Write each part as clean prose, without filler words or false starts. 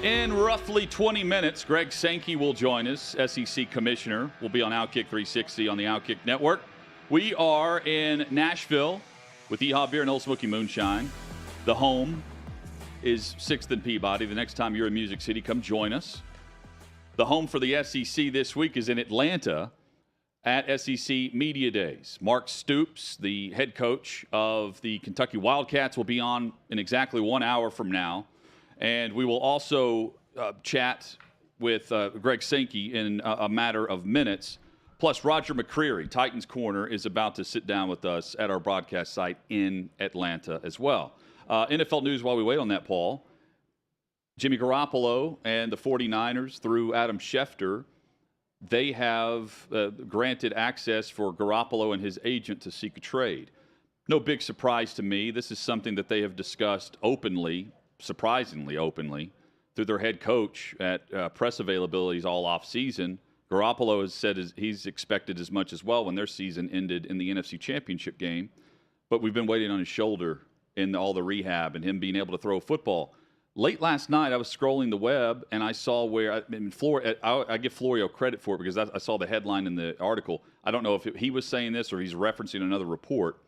In roughly 20 minutes, Greg Sankey will join us. SEC Commissioner will be on OutKick 360 on the OutKick Network. We are in Nashville with Yeehaw Beer and Old Smoky Moonshine. The home is 6th and Peabody. The next time you're in Music City, come join us. The home for the SEC this week is in Atlanta at SEC Media Days. Mark Stoops, the head coach of the Kentucky Wildcats, will be on in exactly 1 hour from now. And we will also chat with Greg Sankey in a matter of minutes. Plus, Roger McCreary, Titans Corner, is about to sit down with us at our broadcast site in Atlanta as well. NFL news while we wait on that, Paul. Jimmy Garoppolo and the 49ers, through Adam Schefter, they have granted access for Garoppolo and his agent to seek a trade. No big surprise to me. This is something that they have discussed openly, surprisingly openly, through their head coach at press availabilities all offseason. Garoppolo has said he's expected as much as well when their season ended in the NFC Championship game. But we've been waiting on his shoulder in all the rehab and him being able to throw a football. Late last night, I was scrolling the web, and I saw where I give Florio credit for it because I saw the headline in the article. I don't know if he was saying this or he's referencing another report,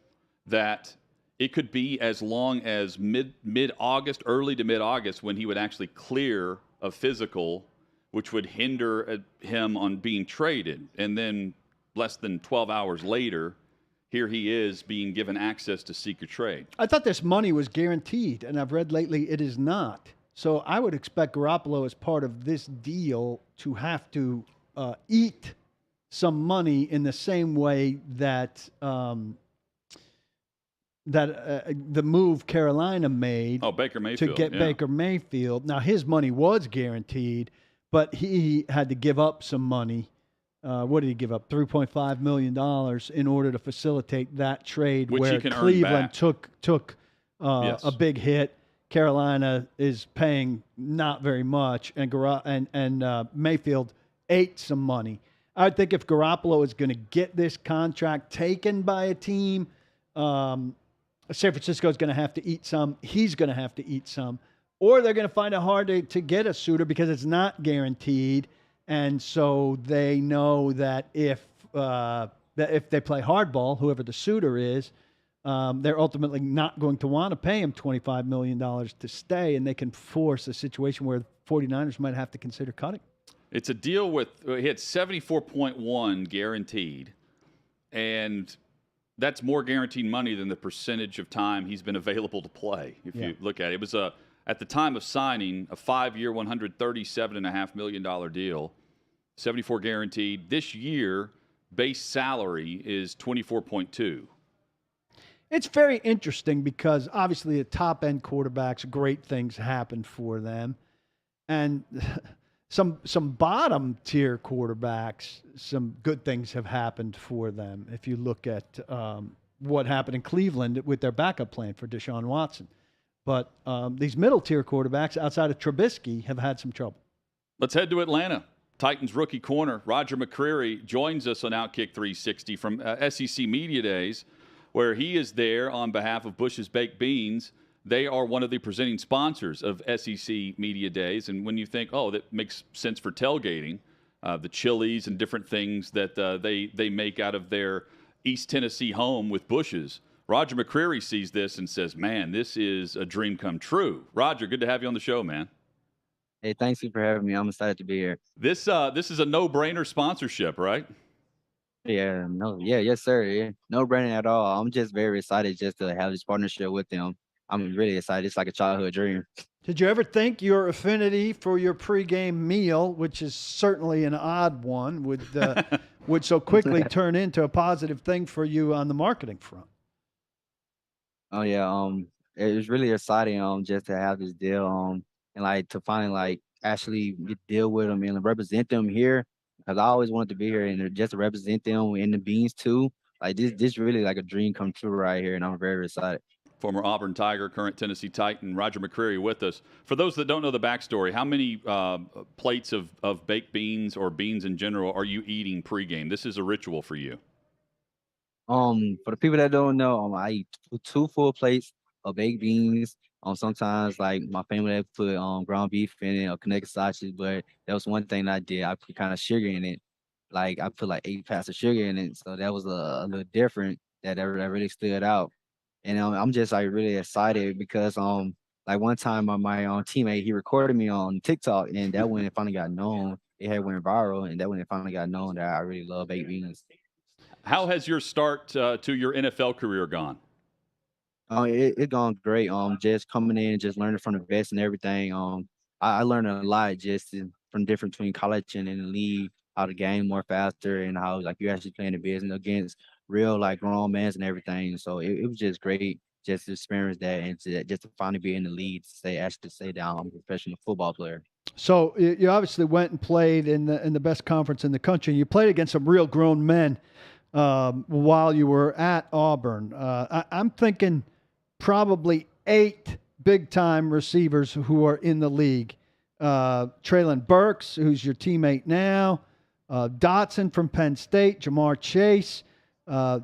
that it could be as long as mid-August, early to mid-August, when he would actually clear a physical, which would hinder him on being traded. And then less than 12 hours later, here he is being given access to seek a trade. I thought this money was guaranteed, and I've read lately it is not. So I would expect Garoppolo, as part of this deal, to have to eat some money in the same way that the move Carolina made Baker Mayfield, to get Baker Mayfield. Now, his money was guaranteed, but he had to give up some money. What did he give up? $3.5 million in order to facilitate that trade, which where Cleveland took a big hit. Carolina is paying not very much, and Mayfield ate some money. I think if Garoppolo is going to get this contract taken by a team, San Francisco is going to have to eat some. He's going to have to eat some. Or they're going to find it hard to get a suitor because it's not guaranteed. And so they know that if they play hardball, whoever the suitor is, they're ultimately not going to want to pay him $25 million to stay, and they can force a situation where 49ers might have to consider cutting. It's a deal with he had 74.1 guaranteed, and that's more guaranteed money than the percentage of time he's been available to play. If you look at it, it was at the time of signing, a 5-year, $137.5 million deal, 74 guaranteed. This year, base salary is 24.2. It's very interesting because obviously the top-end quarterbacks, great things happen for them. And some bottom-tier quarterbacks, some good things have happened for them. If you look at what happened in Cleveland with their backup plan for Deshaun Watson. But these middle-tier quarterbacks outside of Trubisky have had some trouble. Let's head to Atlanta. Titans rookie corner Roger McCreary joins us on OutKick 360 from SEC Media Days, where he is there on behalf of Bush's Baked Beans. They are one of the presenting sponsors of SEC Media Days. And when you think, that makes sense for tailgating, the chilies and different things that they make out of their East Tennessee home with Bush's, Roger McCreary sees this and says, man, this is a dream come true. Roger, good to have you on the show, man. Hey, thanks for having me. I'm excited to be here. This is a no-brainer sponsorship, right? Yes, sir. Yeah. No brainer at all. I'm just very excited just to have this partnership with them. I'm really excited. It's like a childhood dream. Did you ever think your affinity for your pregame meal, which is certainly an odd one, would so quickly turn into a positive thing for you on the marketing front? Oh yeah, it was really exciting just to have this deal and like to finally actually deal with them and represent them here, because I always wanted to be here and just to represent them in the beans too. Like this really like a dream come true right here, and I'm very excited. Former Auburn Tiger, current Tennessee Titan, Roger McCreary with us. For those that don't know the backstory, how many plates of baked beans or beans in general are you eating pregame? This is a ritual for you. For the people that don't know, I eat two full plates baked beans. Sometimes like my family they put ground beef in it or Connecticut sausage, but that was one thing that I did. I put kind of sugar in it. Like I put like 8 pounds of sugar in it, so that was a little different. That really stood out. And I'm just like really excited because like one time my teammate he recorded me on TikTok and that when it finally got known, it had went viral and that when it finally got known that I really love baked beans. How has your start to your NFL career gone? Oh, it gone great. Just coming in, just learning from the best and everything. I learned a lot from different between college and in the league, how to game more faster and how like you actually playing the business against real like grown men and everything. So it was just great just to experience that and just to finally be in the league, to say that I'm a professional football player. So you obviously went and played in the best conference in the country. You played against some real grown men while you were at Auburn. I'm thinking probably 8 big time receivers who are in the league. Traylon Burks, who's your teammate now, Dotson from Penn State, Jamar Chase,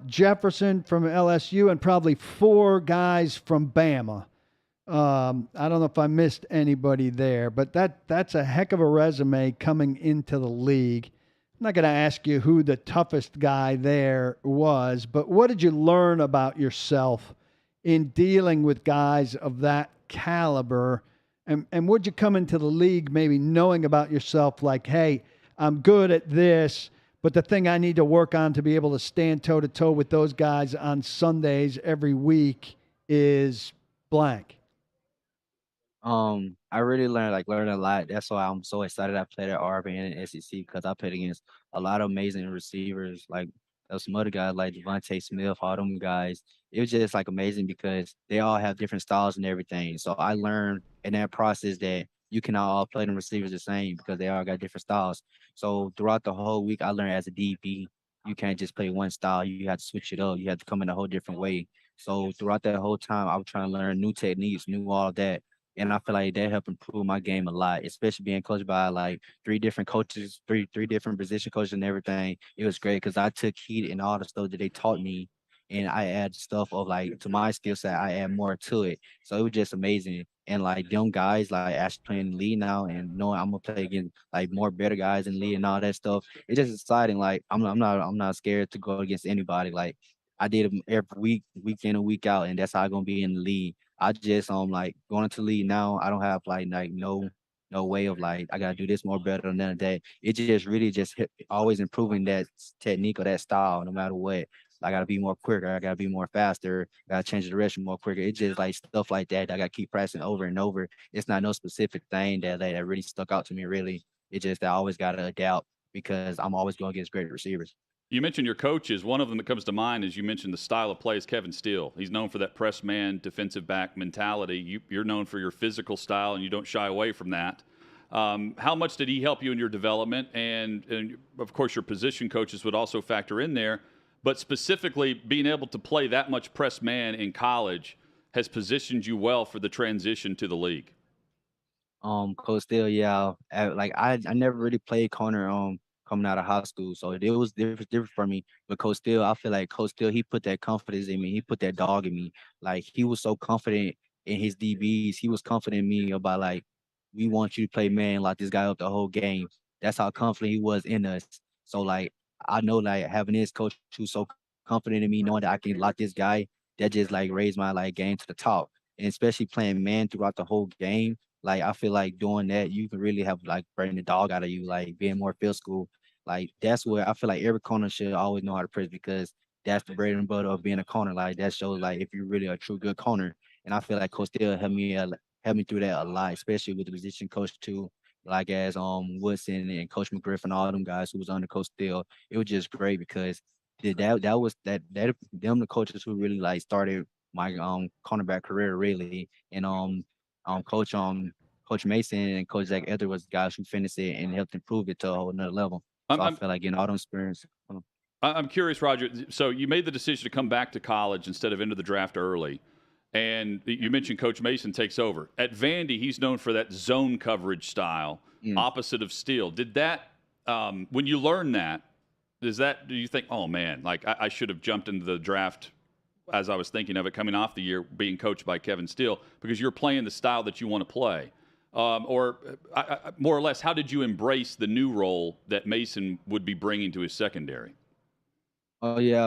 Jefferson from LSU, and probably 4 guys from Bama. I don't know if I missed anybody there, but that's a heck of a resume coming into the league. I'm not going to ask you who the toughest guy there was, but what did you learn about yourself in dealing with guys of that caliber? And would you come into the league maybe knowing about yourself like, hey, I'm good at this, but the thing I need to work on to be able to stand toe-to-toe with those guys on Sundays every week is blank? I really learned a lot. That's why I'm so excited I played at Auburn and SEC because I played against a lot of amazing receivers. Like there's some other guys like Devontae Smith, all them guys. It was just like amazing because they all have different styles and everything. So I learned in that process that you cannot all play them receivers the same because they all got different styles. So throughout the whole week, I learned as a DB, you can't just play one style. You have to switch it up. You have to come in a whole different way. So throughout that whole time, I was trying to learn new techniques, new all that and I feel like that helped improve my game a lot, especially being coached by like 3 different coaches, three different position coaches and everything. It was great because I took heed in all the stuff that they taught me, and I add stuff of like to my skill set. I add more to it, so it was just amazing. And like them guys, like actually playing in the league now, and knowing I'm gonna play against like more better guys in the league and all that stuff. It's just exciting. Like I'm not scared to go against anybody. Like I did them every week in and week out, and that's how I'm gonna be in the league. I just like going into the league now. I don't have like no way of like I gotta do this more better than none of that. It just really just always improving that technique or that style, no matter what. I gotta be more quicker. I gotta be more faster. Gotta change the direction more quicker. It's just like stuff like that. I gotta keep pressing over and over. It's not no specific thing that really stuck out to me. Really, it's just that I always gotta adapt because I'm always going against great receivers. You mentioned your coaches. One of them that comes to mind is you mentioned the style of play is Kevin Steele. He's known for that press man, defensive back mentality. You're known for your physical style, and you don't shy away from that. How much did he help you in your development? And of course, your position coaches would also factor in there. But specifically, being able to play that much press man in college has positioned you well for the transition to the league. Coach Steele, yeah. Like I never really played corner coming out of high school, so it was different for me. But Coach Steele, I feel like Coach Steele, he put that confidence in me. He put that dog in me. Like he was so confident in his DBs. He was confident in me about like we want you to play man like this guy up the whole game. That's how confident he was in us. So like I know like having this coach who's so confident in me, knowing that I can lock this guy, that just like raised my like game to the top. And especially playing man throughout the whole game like I feel like doing that, you can really have like burning the dog out of you, like being more physical. Like that's where I feel like every corner should always know how to press because that's the bread and butter of being a corner. Like that shows like if you're really a true good corner. And I feel like Coach Steele helped me through that a lot, especially with the position coach too. Like as Woodson and Coach McGriff all them guys who was under Coach Steele. It was just great because that was that them the coaches who really like started my cornerback career really. And Coach Mason and Coach Zach Ether was guys who finished it and helped improve it to a whole nother level. So I'm, I I'm, feel like getting all them experience. I'm curious, Roger. So you made the decision to come back to college instead of into the draft early. And you mentioned Coach Mason takes over. At Vandy, he's known for that zone coverage style, Mm. opposite of Steele. Did that, when you learned that, do you think, oh man, like I should have jumped into the draft as I was thinking of it coming off the year being coached by Kevin Steele, because you're playing the style that you want to play. More or less, how did you embrace the new role that Mason would be bringing to his secondary? Oh yeah,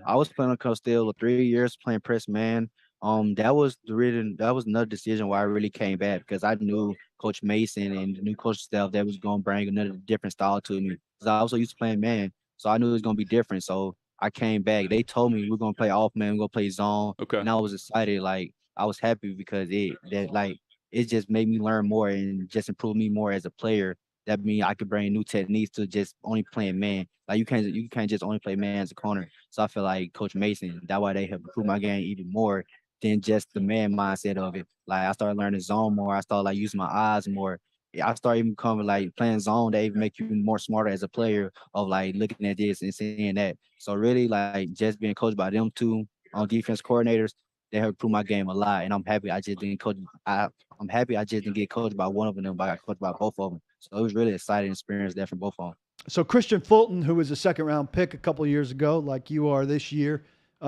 I was playing on Coach Steele 3 years playing press man. That was the reason. That was another decision why I really came back because I knew Coach Mason and the new coach staff that was going to bring another different style to me. Because I also used to playing man, so I knew it was going to be different. So I came back. They told me we're going to play off man, we're going to play zone, Okay. and I was excited. Like I was happy because it just made me learn more and just improve me more as a player. That means I could bring new techniques to just only playing man. Like you can't just only play man as a corner. So I feel like Coach Mason, that why they have improved my game even more than just the man mindset of it. Like I started learning zone more. I started like using my eyes more. I started even becoming like playing zone. They even make you more smarter as a player of like looking at this and seeing that. So really like just being coached by them two on defense coordinators, they have improved my game a lot. And I'm happy I just didn't coach. I'm happy I just didn't get coached by one of them, but I got coached by both of them. So it was really exciting experience there from both of them. So Christian Fulton, who was a second-round pick a couple of years ago, like you are this year,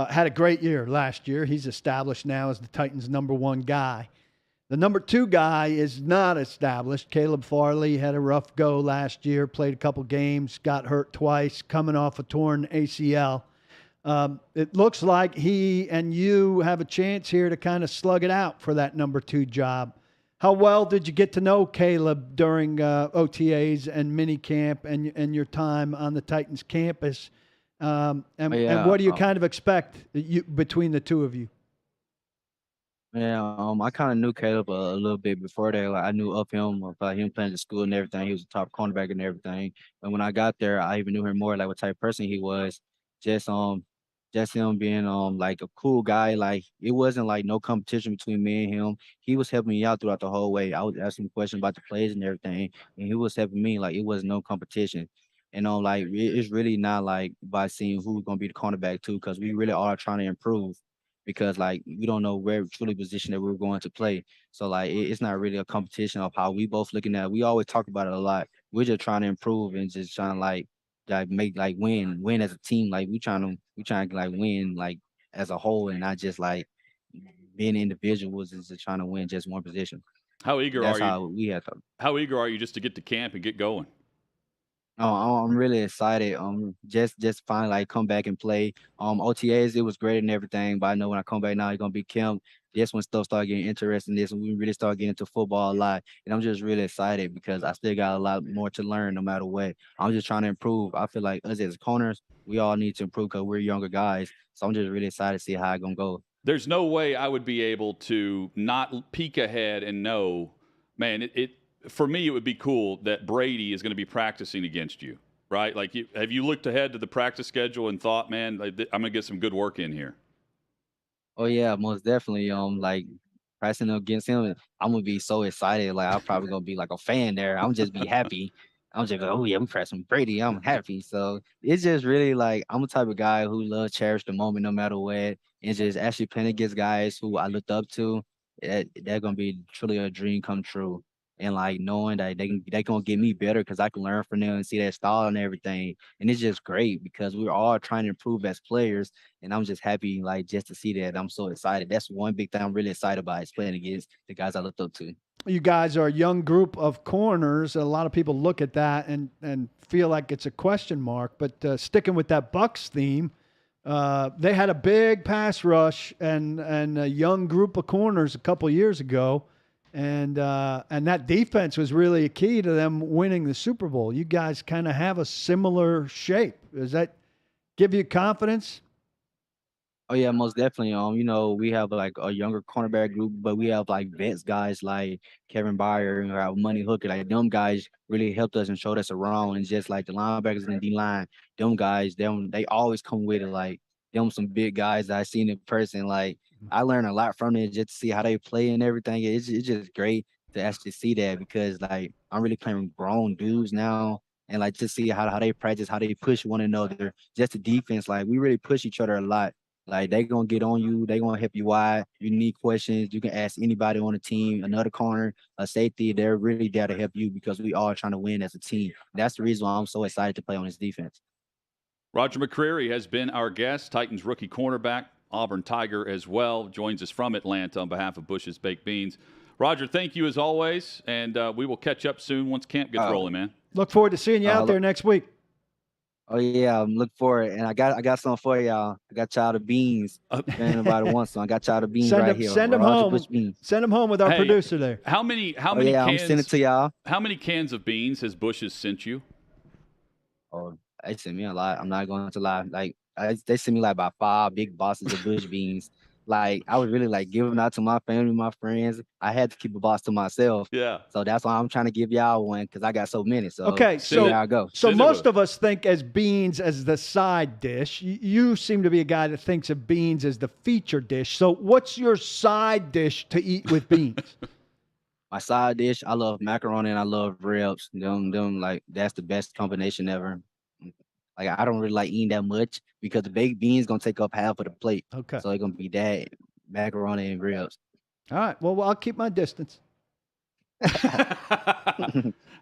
had a great year last year. He's established now as the Titans' #1 guy. The #2 guy is not established. Caleb Farley had a rough go last year, played a couple games, got hurt twice, coming off a torn ACL. It looks like he and you have a chance here to kind of slug it out for that #2 job. How well did you get to know Caleb during OTAs and minicamp and your time on the Titans campus? And what do you kind of expect between the two of you? Yeah, I kind of knew Caleb a little bit before that. Like I knew of him, about him playing at school and everything. He was a top cornerback and everything. And when I got there, I even knew him more, like what type of person he was. Just just him being like a cool guy. Like it wasn't like no competition between me and him. He was helping me out throughout the whole way. I was asking him questions about the plays and everything, and he was helping me. Like it was no competition. And like it's really not like by seeing who's gonna be the cornerback too, because we really are trying to improve because like we don't know where truly position that we're going to play. So like it's not really a competition of how we both looking at it. We always talk about it a lot. We're just trying to improve and just trying to like make like win as a team. Like we trying to like win like as a whole and not just like being individuals is just trying to win just one position. How eager That's are you? how we have to. How eager are you just to get to camp and get going? Oh, I'm really excited. Just finally like come back and play. OTAs it was great and everything, but I know when I come back now, it's gonna be camp. This when stuff start getting interesting. This when we really start getting into football a lot, and I'm just really excited because I still got a lot more to learn no matter what. I'm just trying to improve. I feel like us as corners, we all need to improve because we're younger guys. So I'm just really excited to see how it's gonna go. There's no way I would be able to not peek ahead and know, man, it for me, it would be cool that Brady is going to be practicing against you, right? Like, have you looked ahead to the practice schedule and thought, man, like, I'm going to get some good work in here? Oh yeah, most definitely. Like pressing against him, I'm gonna be so excited. Like I'm probably gonna be like a fan there. I'm just be happy. I'm just like, oh yeah, we pressing Brady. I'm happy. So it's just really like I'm the type of guy who loves cherish the moment no matter what, and just actually playing against guys who I looked up to. They're gonna be truly a dream come true. And like knowing that they gonna get me better because I can learn from them and see their style and everything. And it's just great because we're all trying to improve as players and I'm just happy, like, just to see that. I'm so excited. That's one big thing I'm really excited about is playing against the guys I looked up to. You guys are a young group of corners. A lot of people look at that and feel like it's a question mark. But sticking with that Bucks theme, they had a big pass rush and a young group of corners a couple years ago, and that defense was really a key to them winning the Super Bowl. You guys kind of have a similar shape. Does that give you confidence? Oh yeah, most definitely. We have like a younger cornerback group, but we have like vets guys like Kevin Byer and our Money Hooker. Like them guys really helped us and showed us around. And just like the linebackers and the D line, them guys, they always come with it. Like them some big guys that I seen in person. Like I learned a lot from it just to see how they play and everything. It's just great to actually see that because like I'm really playing with grown dudes now. And like to see how they practice, how they push one another, just the defense. Like we really push each other a lot like they gonna get on you, they gonna help you wide. You need questions, you can ask anybody on the team, another corner, a safety. They're really there to help you because we all trying to win as a team. That's the reason why I'm so excited to play on this defense. Roger McCreary has been our guest, Titans rookie cornerback. Auburn Tiger as well, joins us from Atlanta on behalf of Bush's Baked Beans. Roger, thank you as always, and we will catch up soon once camp gets rolling, man. Look forward to seeing you out there next week. Oh yeah, I'm looking forward, and I got something for y'all. I got y'all the beans. Anybody wants some? I got y'all the beans here. Send them home. Send them home with our producer there. How many cans? I'm sending it to y'all. How many cans of beans has Bush's sent you? Oh, they sent me a lot. I'm not going to lie. Like they sent me like about 5 big boxes of Bush beans. Like I was really like giving out to my family, my friends. I had to keep a box to myself. Yeah. So that's why I'm trying to give y'all one because I got so many. So okay, so there I go. So most of us think as beans as the side dish. You seem to be a guy that thinks of beans as the feature dish. So what's your side dish to eat with beans? My side dish, I love macaroni and I love ribs. Them like that's the best combination ever. Like I don't really like eating that much because the baked beans gonna take up half of the plate. Okay. So it's gonna be that macaroni and ribs. All right. Well, I'll keep my distance.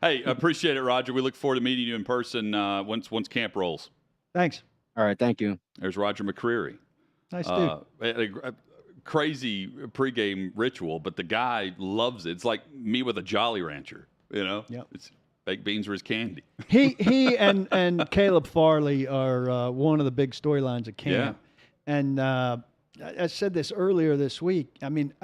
Hey, appreciate it, Roger. We look forward to meeting you in person once camp rolls. Thanks. All right. Thank you. There's Roger McCreary. Nice dude. A crazy pregame ritual, but the guy loves it. It's like me with a Jolly Rancher, you know? Yep. It's baked beans are his candy. He and Caleb Farley are one of the big storylines of camp. Yeah. And I said this earlier this week. I mean,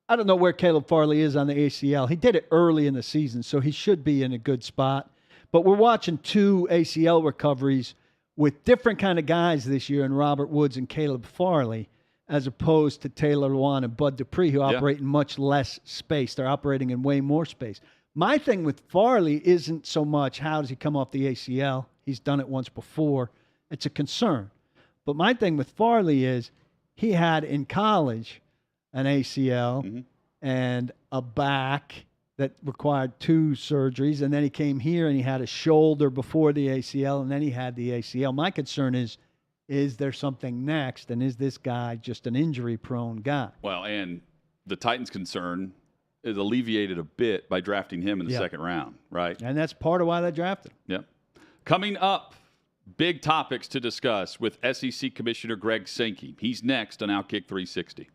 I don't know where Caleb Farley is on the ACL. He did it early in the season, so he should be in a good spot. But we're watching 2 ACL recoveries with different kind of guys this year in Robert Woods and Caleb Farley, as opposed to Taylor Lewan and Bud Dupree, who operate in much less space. They're operating in way more space. My thing with Farley isn't so much how does he come off the ACL. He's done it once before. It's a concern. But my thing with Farley is he had in college an ACL and a back that required 2 surgeries. And then he came here and he had a shoulder before the ACL, and then he had the ACL. My concern is there something next? And is this guy just an injury-prone guy? Well, and the Titans' concern is alleviated a bit by drafting him in the second round, right? And that's part of why they drafted him. Yep. Coming up, big topics to discuss with SEC Commissioner Greg Sankey. He's next on OutKick 360.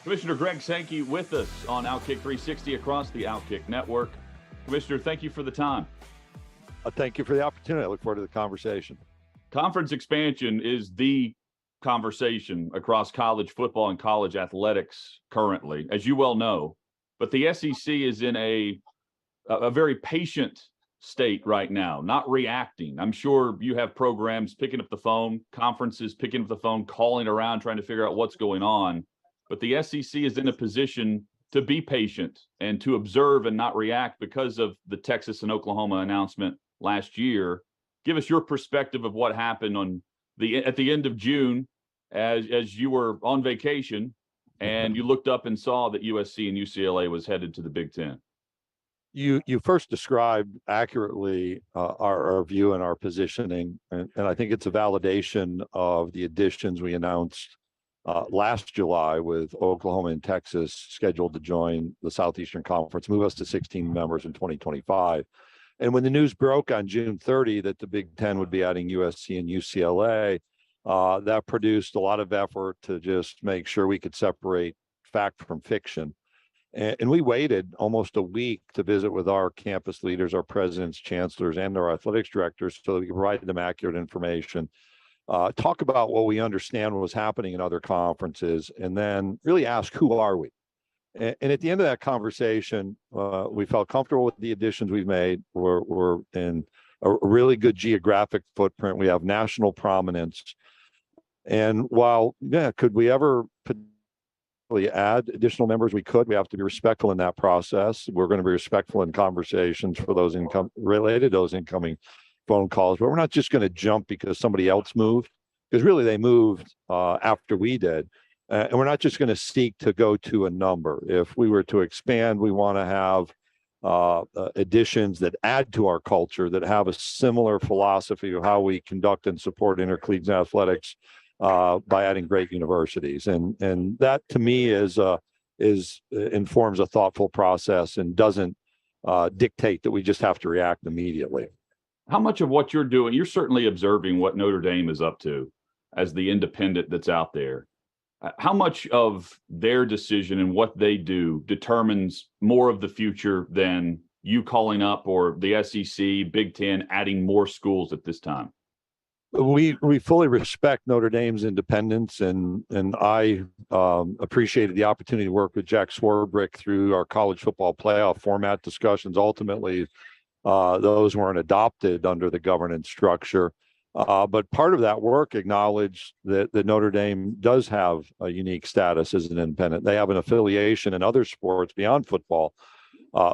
Commissioner Greg Sankey with us on OutKick 360 across the OutKick network. Commissioner, thank you for the time. Thank you for the opportunity. I look forward to the conversation. Conference expansion is the conversation across college football and college athletics currently, as you well know. But the SEC is in a very patient state right now, not reacting. I'm sure you have programs picking up the phone, conferences picking up the phone, calling around, trying to figure out what's going on. But the SEC is in a position to be patient and to observe and not react because of the Texas and Oklahoma announcement last year. Give us your perspective of what happened at the end of June as you were on vacation and you looked up and saw that USC and UCLA was headed to the Big Ten. You first described accurately our view and our positioning, and I think it's a validation of the additions we announced last July with Oklahoma and Texas scheduled to join the Southeastern Conference, move us to 16 members in 2025. And when the news broke on June 30 that the Big Ten would be adding USC and UCLA, that produced a lot of effort to just make sure we could separate fact from fiction. And we waited almost a week to visit with our campus leaders, our presidents, chancellors, and our athletics directors so that we could provide them accurate information, talk about what we understand was happening in other conferences, and then really ask, who are we? And at the end of that conversation, we felt comfortable with the additions we've made. We're in a really good geographic footprint. We have national prominence. And while, could we ever add additional members? We could. We have to be respectful in that process. We're going to be respectful in conversations for those related to those incoming phone calls, but we're not just going to jump because somebody else moved, because really they moved after we did. And we're not just going to seek to go to a number. If we were to expand, we want to have additions that add to our culture, that have a similar philosophy of how we conduct and support intercollegiate athletics by adding great universities. And that to me informs a thoughtful process and doesn't dictate that we just have to react immediately. How much of what you're doing, you're certainly observing what Notre Dame is up to as the independent that's out there. How much of their decision and what they do determines more of the future than you calling up or the SEC, Big Ten adding more schools at this time? We fully respect Notre Dame's independence, and I appreciated the opportunity to work with Jack Swarbrick through our college football playoff format discussions. Ultimately, those weren't adopted under the governance structure. But part of that work acknowledged that Notre Dame does have a unique status as an independent. They have an affiliation in other sports beyond football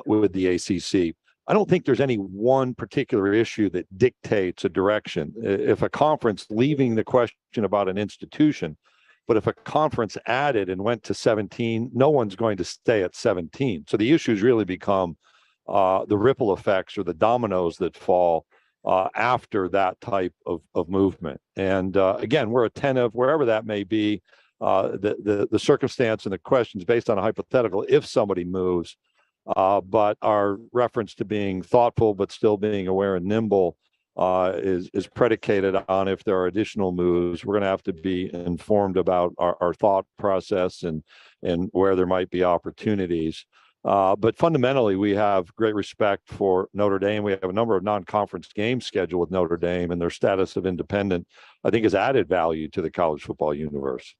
with the ACC. I don't think there's any one particular issue that dictates a direction. If a conference, leaving the question about an institution, but if a conference added and went to 17, no one's going to stay at 17. So the issues really become the ripple effects or the dominoes that fall after that type of movement. And again, we're attentive wherever that may be, the circumstance and the questions based on a hypothetical if somebody moves. But our reference to being thoughtful but still being aware and nimble is predicated on if there are additional moves. We're going to have to be informed about our thought process and where there might be opportunities. But fundamentally, we have great respect for Notre Dame. We have a number of non-conference games scheduled with Notre Dame, and their status of independent, I think, has added value to the college football universe.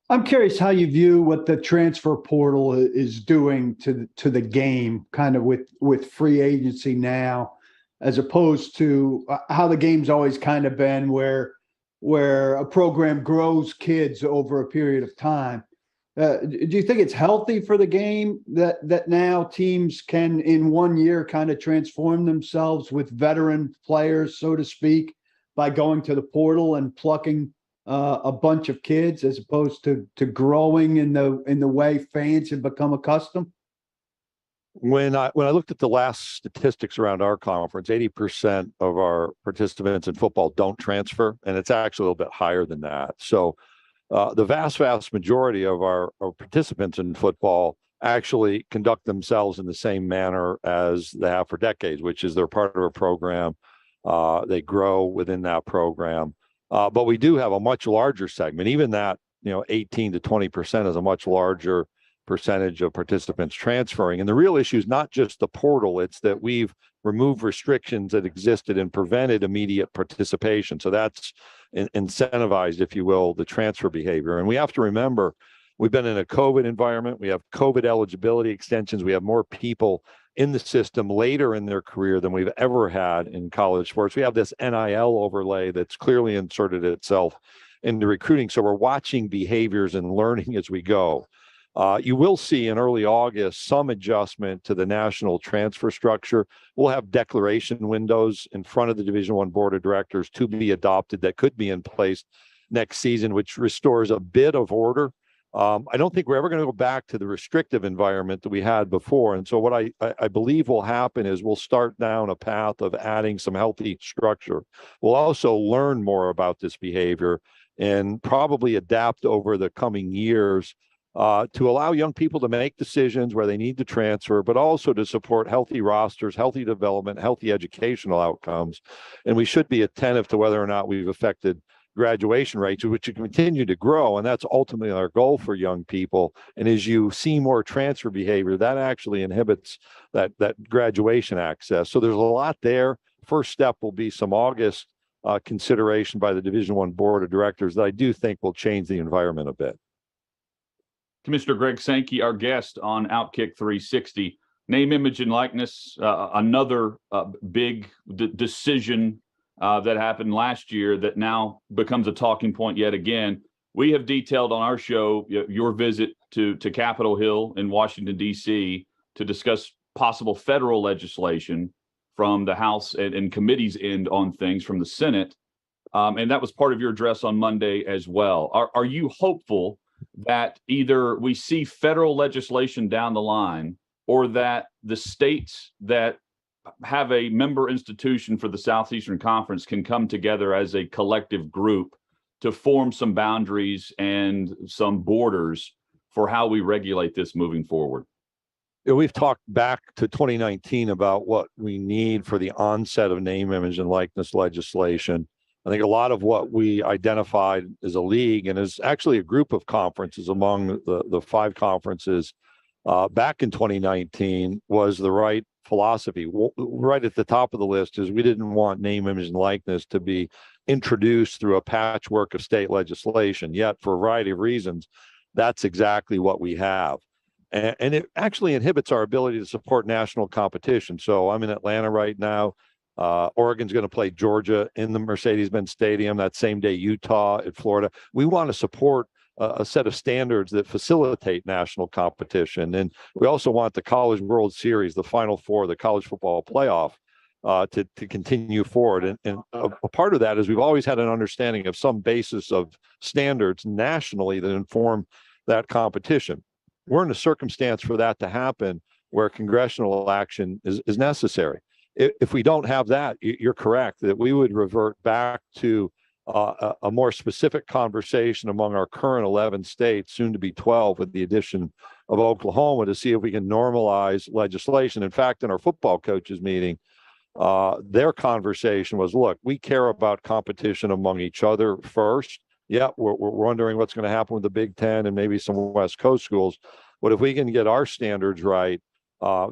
I'm curious how you view what the transfer portal is doing to the game, kind of with free agency now, as opposed to how the game's always kind of been, where a program grows kids over a period of time. Do you think it's healthy for the game that now teams can, in 1 year, kind of transform themselves with veteran players, so to speak, by going to the portal and plucking a bunch of kids, as opposed to growing in the way fans have become accustomed? When I looked at the last statistics around our conference, 80% of our participants in football don't transfer, and it's actually a little bit higher than that. So the vast majority of our participants in football actually conduct themselves in the same manner as they have for decades, which is they're part of a program. They grow within that program. But we do have a much larger segment, even that 18 to 20% is a much larger percentage of participants transferring. And the real issue is not just the portal, it's that we've removed restrictions that existed and prevented immediate participation. So that's incentivized, if you will, the transfer behavior. And we have to remember, we've been in a COVID environment. We have COVID eligibility extensions. We have more people in the system later in their career than we've ever had in college sports. We have this NIL overlay that's clearly inserted itself into recruiting. So we're watching behaviors and learning as we go. You will see in early August some adjustment to the national transfer structure. We'll have declaration windows in front of the Division I Board of Directors to be adopted that could be in place next season, which restores a bit of order. I don't think we're ever going to go back to the restrictive environment that we had before. And so what I believe will happen is we'll start down a path of adding some healthy structure. We'll also learn more about this behavior and probably adapt over the coming years to allow young people to make decisions where they need to transfer, but also to support healthy rosters, healthy development, healthy educational outcomes. And we should be attentive to whether or not we've affected graduation rates, which continue to grow. And that's ultimately our goal for young people. And as you see more transfer behavior, that actually inhibits that graduation access. So there's a lot there. First step will be some August consideration by the Division I Board of Directors that I do think will change the environment a bit. Commissioner Greg Sankey, our guest on OutKick 360. Name, image, and likeness, another big decision that happened last year that now becomes a talking point yet again. We have detailed on our show your visit to Capitol Hill in Washington, D.C. to discuss possible federal legislation from the House and committee's end on things from the Senate. And that was part of your address on Monday as well. Are you hopeful that either we see federal legislation down the line or that the states that have a member institution for the Southeastern Conference can come together as a collective group to form some boundaries and some borders for how we regulate this moving forward? We've talked back to 2019 about what we need for the onset of name, image, and likeness legislation. I think a lot of what we identified as a league and is actually a group of conferences among the 5 conferences back in 2019 was the right philosophy. Right at the top of the list is we didn't want name, image, and likeness to be introduced through a patchwork of state legislation. Yet, for a variety of reasons, that's exactly what we have. And it actually inhibits our ability to support national competition. So I'm in Atlanta right now. Oregon's going to play Georgia in the Mercedes-Benz Stadium. That same day, Utah at Florida. We want to support a set of standards that facilitate national competition. And we also want the College World Series, the Final Four, the college football playoff to continue forward. And a part of that is we've always had an understanding of some basis of standards nationally that inform that competition. We're in a circumstance for that to happen where congressional action is necessary. If we don't have that, you're correct that we would revert back to a more specific conversation among our current 11 states, soon to be 12 with the addition of Oklahoma, to see if we can normalize legislation. In fact, in our football coaches meeting, their conversation was, look, we care about competition among each other first. Yeah, we're wondering what's going to happen with the Big Ten and maybe some West Coast schools. But if we can get our standards right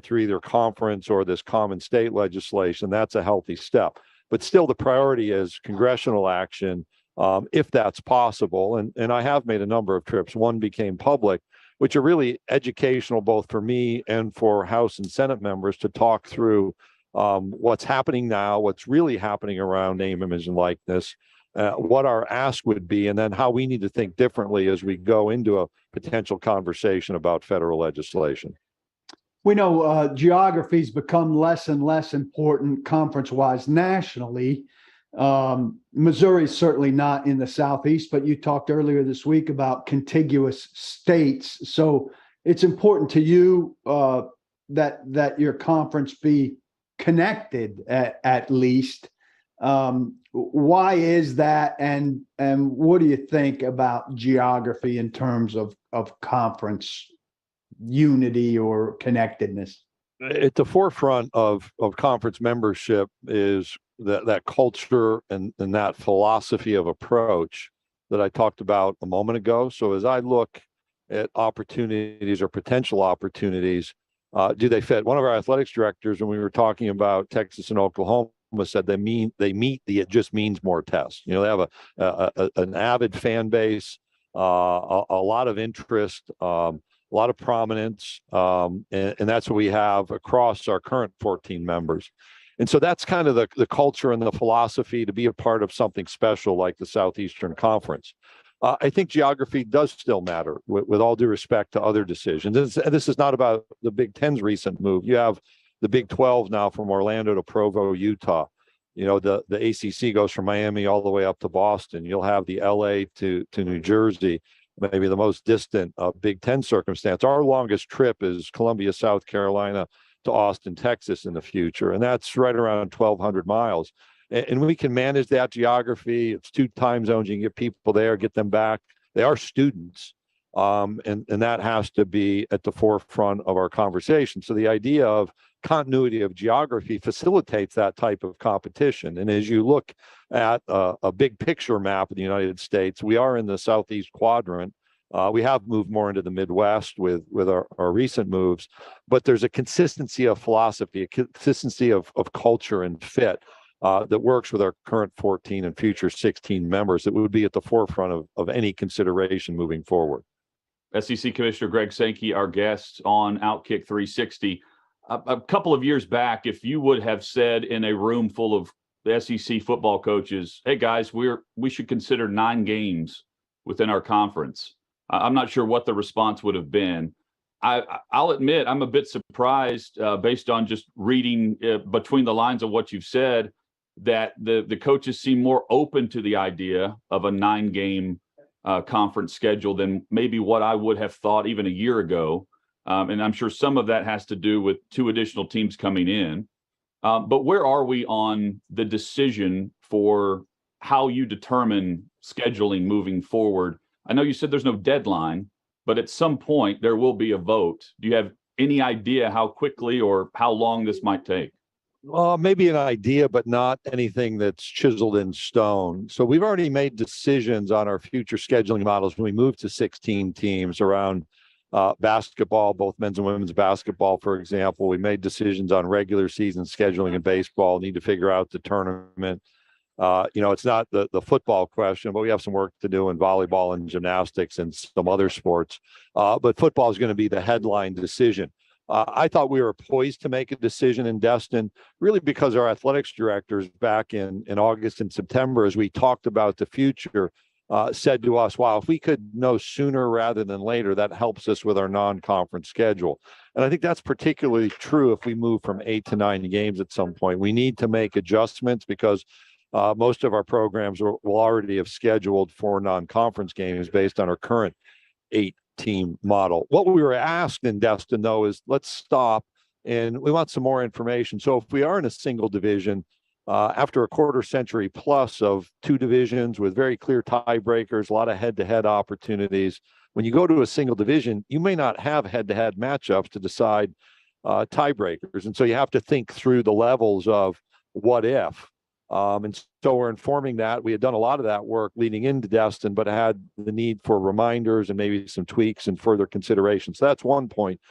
through either conference or this common state legislation, that's a healthy step. But still, the priority is congressional action, if that's possible. And I have made a number of trips. One became public, which are really educational, both for me and for House and Senate members, to talk through what's happening now, what's really happening around name, image, and likeness, what our ask would be, and then how we need to think differently as we go into a potential conversation about federal legislation. We know geography's become less and less important conference-wise nationally. Missouri's certainly not in the Southeast, but you talked earlier this week about contiguous states. So it's important to you that your conference be connected at least. Why is that, and what do you think about geography in terms of conference unity or connectedness? At the forefront of conference membership is that culture and that philosophy of approach that I talked about a moment ago. So as I look at opportunities or potential opportunities, do they fit? One of our athletics directors, when we were talking about Texas and Oklahoma, said they meet the it just means more tests. They have an avid fan base, a lot of interest, a lot of prominence, and that's what we have across our current 14 members. And so that's kind of the culture and the philosophy to be a part of something special like the Southeastern Conference. I think geography does still matter, with all due respect to other decisions. This is not about the Big Ten's recent move. You have the Big 12 now from Orlando to Provo, Utah. The ACC goes from Miami all the way up to Boston. You'll have the LA to New Jersey, maybe the most distant Big Ten circumstance. Our longest trip is Columbia, South Carolina to Austin, Texas in the future. And that's right around 1,200 miles. And we can manage that geography. It's 2 time zones. You can get people there, get them back. They are students. And that has to be at the forefront of our conversation. So the idea of continuity of geography facilitates that type of competition. And as you look at a big picture map of the United States, we are in the Southeast quadrant. We have moved more into the Midwest with our recent moves, but there's a consistency of philosophy, a consistency of culture and fit that works with our current 14 and future 16 members that would be at the forefront of any consideration moving forward. SEC Commissioner Greg Sankey, our guest on OutKick 360. A couple of years back, if you would have said in a room full of the SEC football coaches, hey guys, we should consider 9 games within our conference, I'm not sure what the response would have been. I'll admit I'm a bit surprised based on just reading between the lines of what you've said, that the coaches seem more open to the idea of a 9-game conference schedule than maybe what I would have thought even a year ago. And I'm sure some of that has to do with 2 additional teams coming in. But where are we on the decision for how you determine scheduling moving forward? I know you said there's no deadline, but at some point there will be a vote. Do you have any idea how quickly or how long this might take? Maybe an idea, but not anything that's chiseled in stone. So we've already made decisions on our future scheduling models when we move to 16 teams around basketball, both men's and women's basketball, for example. We made decisions on regular season scheduling in baseball, need to figure out the tournament. It's not the football question, but we have some work to do in volleyball and gymnastics and some other sports. But football is going to be the headline decision. I thought we were poised to make a decision in Destin, really because our athletics directors back in August and September, as we talked about the future, said to us, wow, if we could know sooner rather than later, that helps us with our non-conference schedule. And I think that's particularly true if we move from 8 to 9 games at some point. We need to make adjustments because most of our programs will already have scheduled 4 non-conference games based on our current 8-team model. What we were asked in Destin, though, is let's stop and we want some more information. So if we are in a single division, after a quarter century plus of 2 divisions with very clear tiebreakers, a lot of head-to-head opportunities, when you go to a single division, you may not have head-to-head matchups to decide tiebreakers. And so you have to think through the levels of what if. And so we're informing that. We had done a lot of that work leading into Destin, but had the need for reminders and maybe some tweaks and further consideration. So that's one point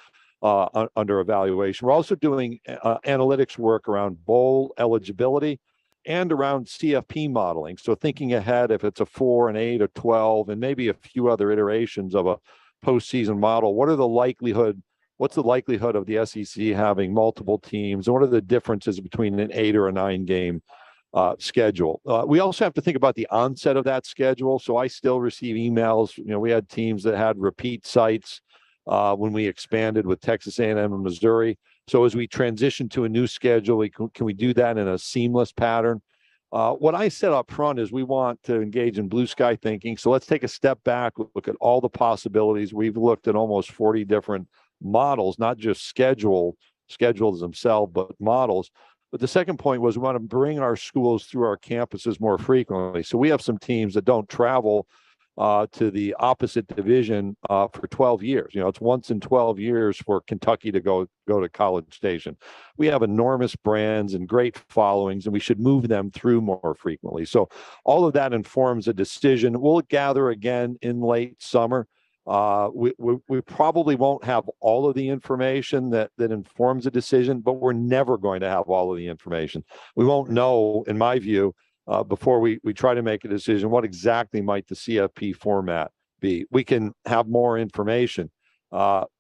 under evaluation. We're also doing analytics work around bowl eligibility and around CFP modeling. So thinking ahead, if it's a 4, an 8, a 12, and maybe a few other iterations of a postseason model, what's the likelihood of the SEC having multiple teams? And what are the differences between an 8 or a 9 game schedule? We also have to think about the onset of that schedule. So I still receive emails. We had teams that had repeat sites when we expanded with Texas A&M and Missouri. So as we transition to a new schedule, can we do that in a seamless pattern? What I said up front is we want to engage in blue sky thinking. So let's take a step back, look at all the possibilities. We've looked at almost 40 different models, not just schedules themselves, but models. But the second point was we want to bring our schools through our campuses more frequently. So we have some teams that don't travel to the opposite division for 12 years. It's once in 12 years for Kentucky to go to College Station. We have enormous brands and great followings, and we should move them through more frequently. So all of that informs a decision. We'll gather again in late summer. We probably won't have all of the information that informs a decision, but we're never going to have all of the information. We won't know, in my view, before we try to make a decision, what exactly might the CFP format be. We can have more information.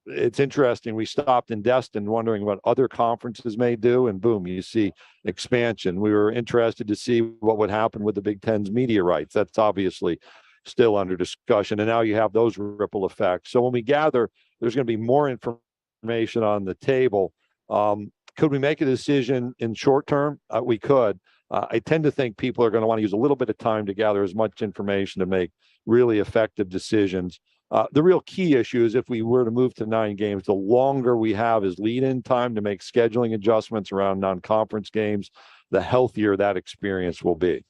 It's interesting. We stopped in Destin wondering what other conferences may do, and boom, you see expansion. We were interested to see what would happen with the Big Ten's media rights. That's obviously still under discussion. And now you have those ripple effects. So when we gather, there's going to be more information on the table. Could we make a decision in short term? We could. I tend to think people are going to want to use a little bit of time to gather as much information to make really effective decisions. The real key issue is if we were to move to 9 games, the longer we have is lead-in time to make scheduling adjustments around non-conference games, the healthier that experience will be.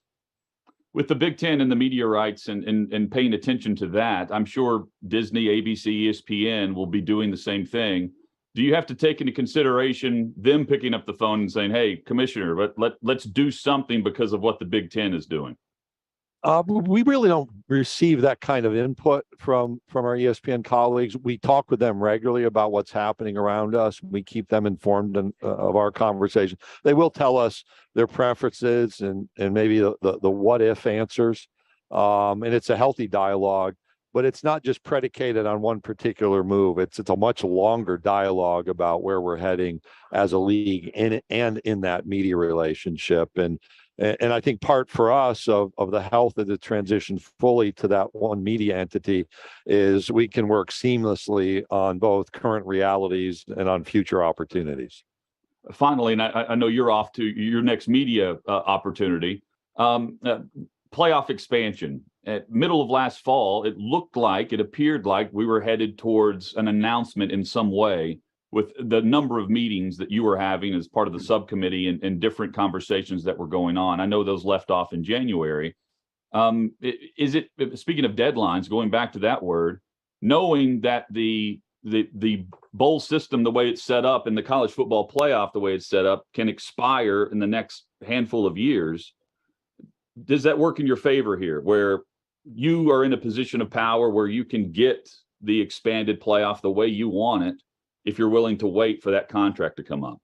With the Big Ten and the media rights and paying attention to that, I'm sure Disney, ABC, ESPN will be doing the same thing. Do you have to take into consideration them picking up the phone and saying, hey, Commissioner, let's do something because of what the Big Ten is doing? We really don't receive that kind of input from our ESPN colleagues. We talk with them regularly about what's happening around us. We keep them informed of our conversation. They will tell us their preferences and maybe the what if answers. And it's a healthy dialogue, but it's not just predicated on one particular move. It's a much longer dialogue about where we're heading as a league and in that media relationship. And I think part for us of the health of the transition fully to that one media entity is we can work seamlessly on both current realities and on future opportunities. Finally, and I know you're off to your next media opportunity, playoff expansion. At middle of last fall, it appeared like we were headed towards an announcement in some way with the number of meetings that you were having as part of the subcommittee and different conversations that were going on. I know those left off in January. Is it, speaking of deadlines, going back to that word, knowing that the bowl system, the way it's set up, and the college football playoff, the way it's set up, can expire in the next handful of years, does that work in your favor here, where you are in a position of power where you can get the expanded playoff the way you want it, if you're willing to wait for that contract to come up?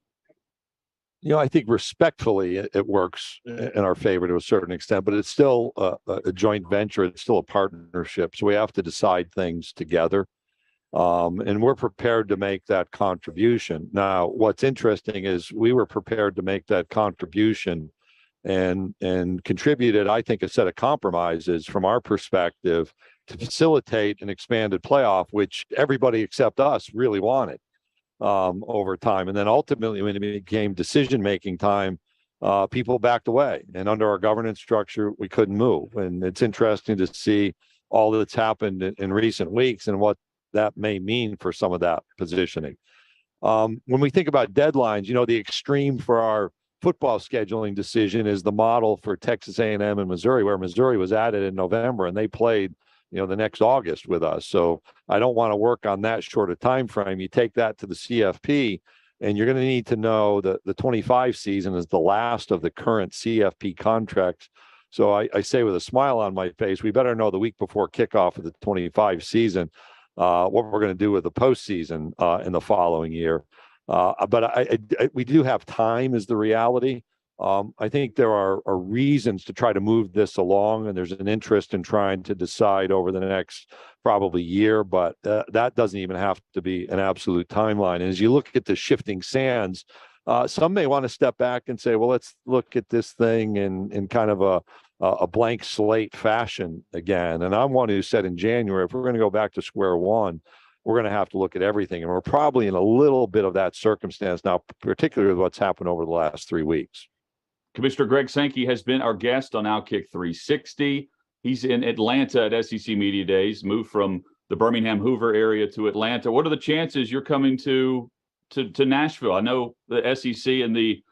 I think respectfully, it works in our favor to a certain extent, but it's still a joint venture. It's still a partnership. So we have to decide things together. And we're prepared to make that contribution. Now, what's interesting is we were prepared to make that contribution and contributed, I think, a set of compromises from our perspective to facilitate an expanded playoff, which everybody except us really wanted over time. And then ultimately, when it became decision-making time, people backed away. And under our governance structure, we couldn't move. And it's interesting to see all that's happened in recent weeks and what that may mean for some of that positioning. When we think about deadlines, the extreme for our football scheduling decision is the model for Texas A&M and Missouri, where Missouri was added in November and they played the next August with us. So I don't want to work on that short a time frame. You take that to the CFP, and you're going to need to know that the 25 season is the last of the current CFP contracts. So I say with a smile on my face, we better know the week before kickoff of the 25 season what we're going to do with the postseason in the following year. But we do have time is the reality. I think there are reasons to try to move this along, and there's an interest in trying to decide over the next probably year, but that doesn't even have to be an absolute timeline. And as you look at the shifting sands, some may want to step back and say, well, let's look at this thing in kind of a blank slate fashion again. And I'm one who said in January, if we're going to go back to square one, we're going to have to look at everything. And we're probably in a little bit of that circumstance now, particularly with what's happened over the last 3 weeks. Commissioner Greg Sankey has been our guest on OutKick 360. He's in Atlanta at SEC Media Days, moved from the Birmingham Hoover area to Atlanta. What are the chances you're coming to Nashville? I know the SEC and the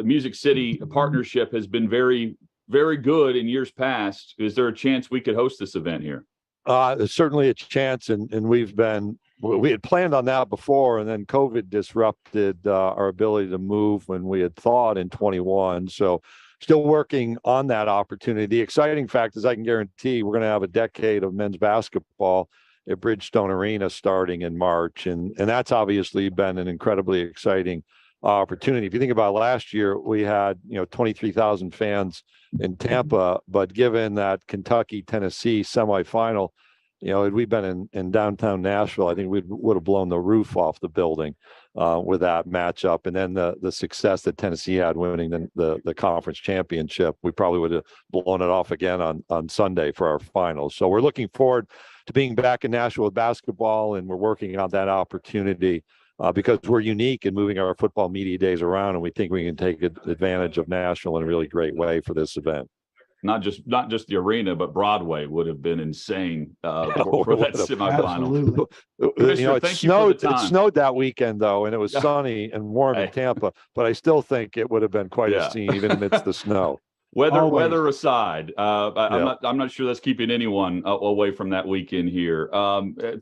Music City partnership has been very very good in years past. Is there a chance we could host this event here? There's certainly a chance, and we had planned on that before, and then COVID disrupted our ability to move when we had thought in 21. So still working on that opportunity. The exciting fact is I can guarantee we're going to have a decade of men's basketball at Bridgestone Arena starting in March, and that's obviously been an incredibly exciting opportunity. If you think about last year, we had 23,000 fans in Tampa, but given that Kentucky-Tennessee semifinal, had we been in downtown Nashville, I think we would have blown the roof off the building with that matchup. And then the success that Tennessee had winning the conference championship, we probably would have blown it off again on Sunday for our finals. So we're looking forward to being back in Nashville with basketball, and we're working on that opportunity because we're unique in moving our football media days around, and we think we can take advantage of Nashville in a really great way for this event. Not just the arena, but Broadway would have been insane for that semifinal. It snowed that weekend though, and it was sunny and warm in Tampa. But I still think it would have been quite a scene, even amidst the snow. Weather aside, I'm not sure that's keeping anyone away from that weekend here.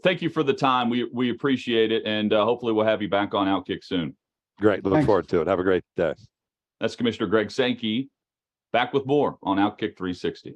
Thank you for the time. We appreciate it, and hopefully we'll have you back on OutKick soon. Great. Look forward to it. Have a great day. That's Commissioner Greg Sankey. Back with more on OutKick 360.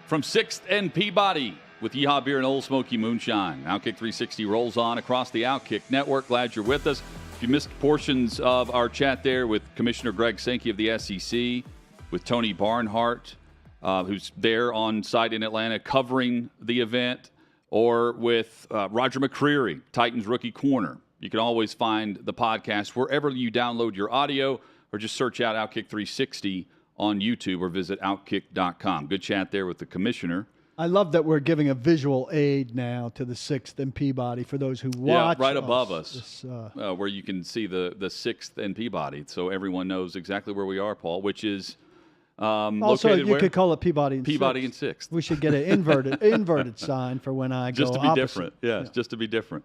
from 6th and Peabody with Yeehaw Beer and Old Smoky Moonshine. OutKick 360 rolls on across the OutKick Network. Glad you're with us. If you missed portions of our chat there with Commissioner Greg Sankey of the SEC, with Tony Barnhart, who's there on site in Atlanta covering the event, or with Roger McCreary, Titans rookie corner. You can always find the podcast wherever you download your audio, or just search out OutKick 360 on YouTube or visit OutKick.com. Good chat there with the commissioner. I love that we're giving a visual aid now to the 6th and Peabody for those who watch. Yeah, right above us, where you can see the 6th and Peabody, so everyone knows exactly where we are, Paul, which is also located you could call it Peabody and Peabody and 6th. We should get an inverted sign for when I just go to be opposite. different. Yes, just to be different.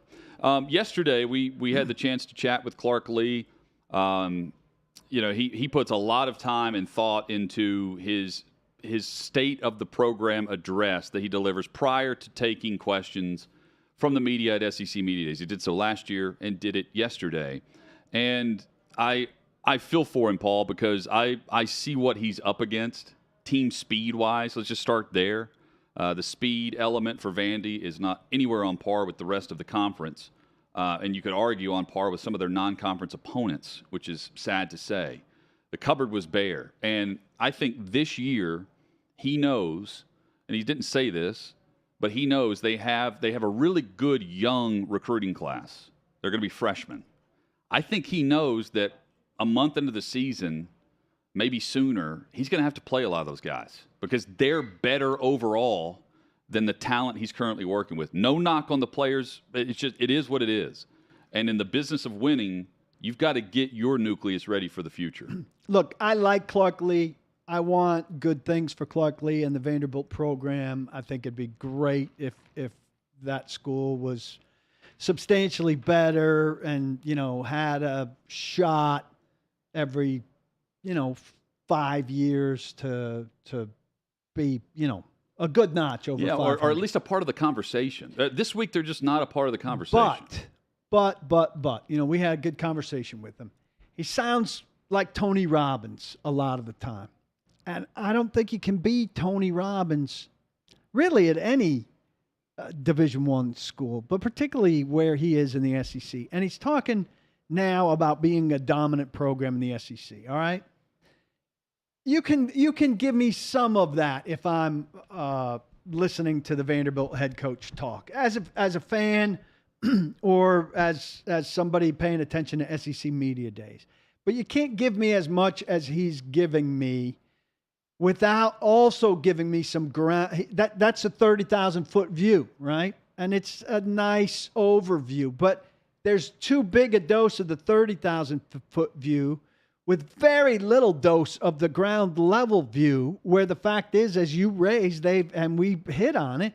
Yesterday we had the chance to chat with Clark Lee. He puts a lot of time and thought into his state of the program address that he delivers prior to taking questions from the media at SEC Media Days. He did so last year and did it yesterday. And I feel for him, Paul, because I see what he's up against team speed-wise. Let's just start there. The speed element for Vandy is not anywhere on par with the rest of the conference. And you could argue on par with some of their non-conference opponents, which is sad to say. The cupboard was bare. And I think this year he knows, and he didn't say this, but he knows they have a really good young recruiting class. They're going to be freshmen. I think he knows that a month into the season, maybe sooner, he's going to have to play a lot of those guys because they're better overall than the talent he's currently working with. No knock on the players. It is what it is. And in the business of winning, you've got to get your nucleus ready for the future. Look, I like Clark Lee. I want good things for Clark Lee and the Vanderbilt program. I think it'd be great if that school was substantially better and, had a shot every, 5 years to be, a good notch over 500. Or at least a part of the conversation. This week, they're just not a part of the conversation. But, we had a good conversation with him. He sounds like Tony Robbins a lot of the time. And I don't think you can be Tony Robbins really at any Division I school, but particularly where he is in the SEC. And he's talking now about being a dominant program in the SEC, all right? You can give me some of that if I'm listening to the Vanderbilt head coach talk as a fan or as somebody paying attention to SEC Media Days. But you can't give me as much as he's giving me without also giving me some ground. That's a 30,000-foot view, right? And it's a nice overview. But there's too big a dose of the 30,000-foot view with very little dose of the ground level view, where the fact is, as you raised, and we hit on it,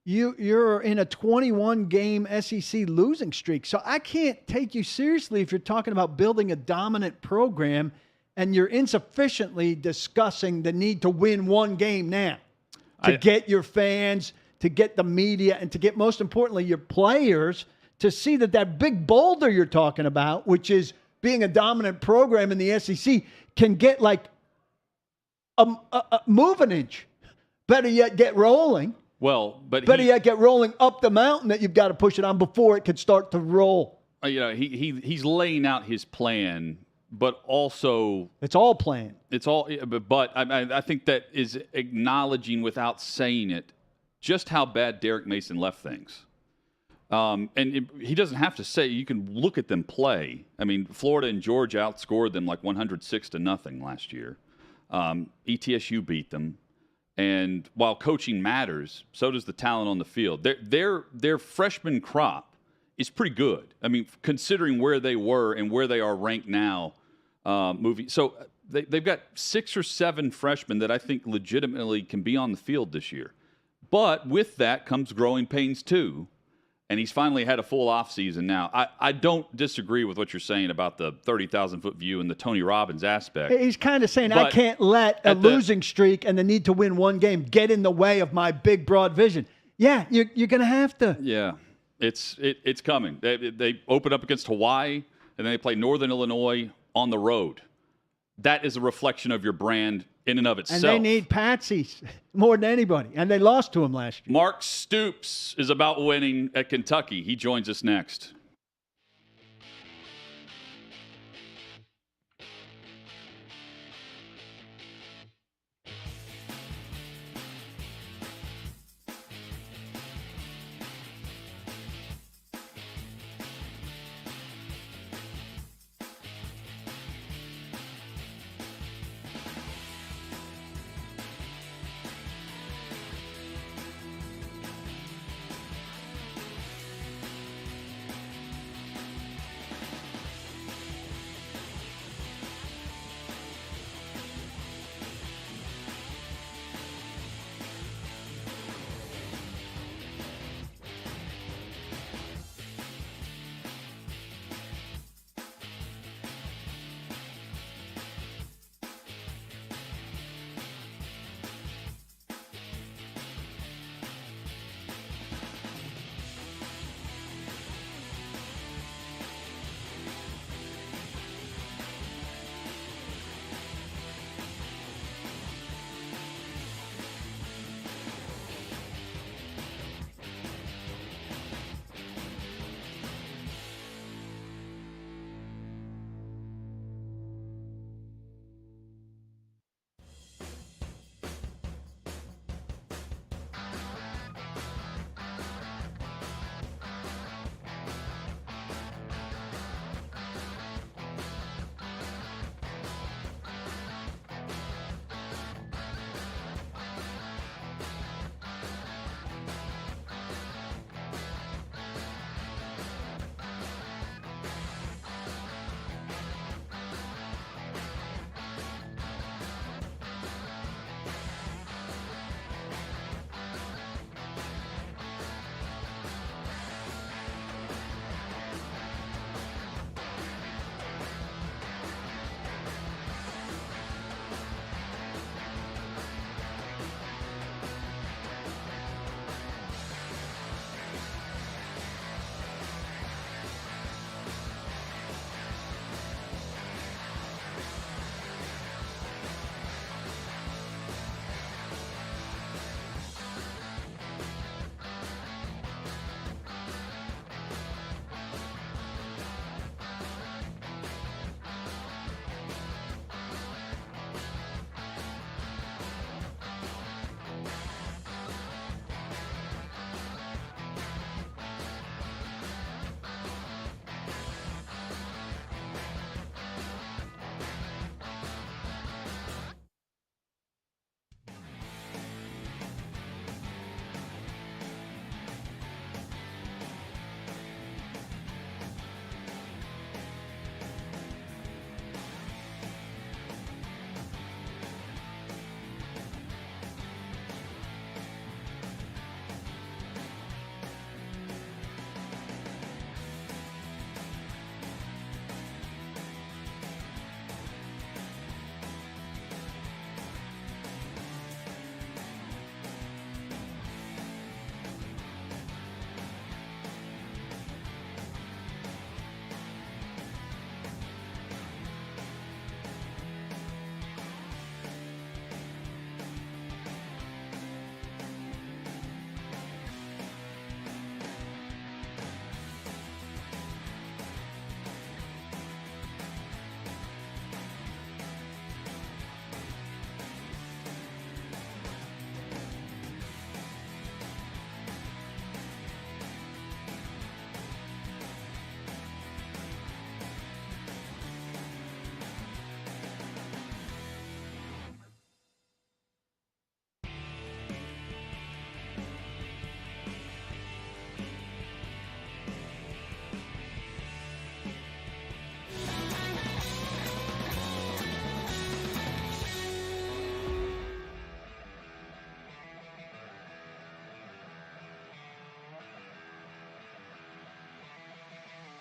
you're in a 21-game SEC losing streak. So I can't take you seriously if you're talking about building a dominant program and you're insufficiently discussing the need to win one game now to get your fans, to get the media, and to get, most importantly, your players to see that big boulder you're talking about, which is being a dominant program in the SEC, can get like move an inch. Better yet, get rolling. Well, but better yet, get rolling up the mountain that you've got to push it on before it could start to roll. He's laying out his plan, but also it's all planned. It's all, but I think that is acknowledging without saying it just how bad Derek Mason left things. He doesn't have to say. You can look at them play. I mean, Florida and Georgia outscored them like 106-0 last year. ETSU beat them. And while coaching matters, so does the talent on the field. Their freshman crop is pretty good. I mean, considering where they were and where they are ranked now, So they've got 6 or 7 freshmen that I think legitimately can be on the field this year. But with that comes growing pains too. And he's finally had a full offseason now. I don't disagree with what you're saying about the 30,000-foot view and the Tony Robbins aspect. He's kind of saying, I can't let a losing streak and the need to win one game get in the way of my big, broad vision. Yeah, you're going to have to. Yeah, it's coming. They open up against Hawaii, and then they play Northern Illinois on the road. That is a reflection of your brand in and of itself. And they need patsies more than anybody. And they lost to him last year. Mark Stoops is about winning at Kentucky. He joins us next.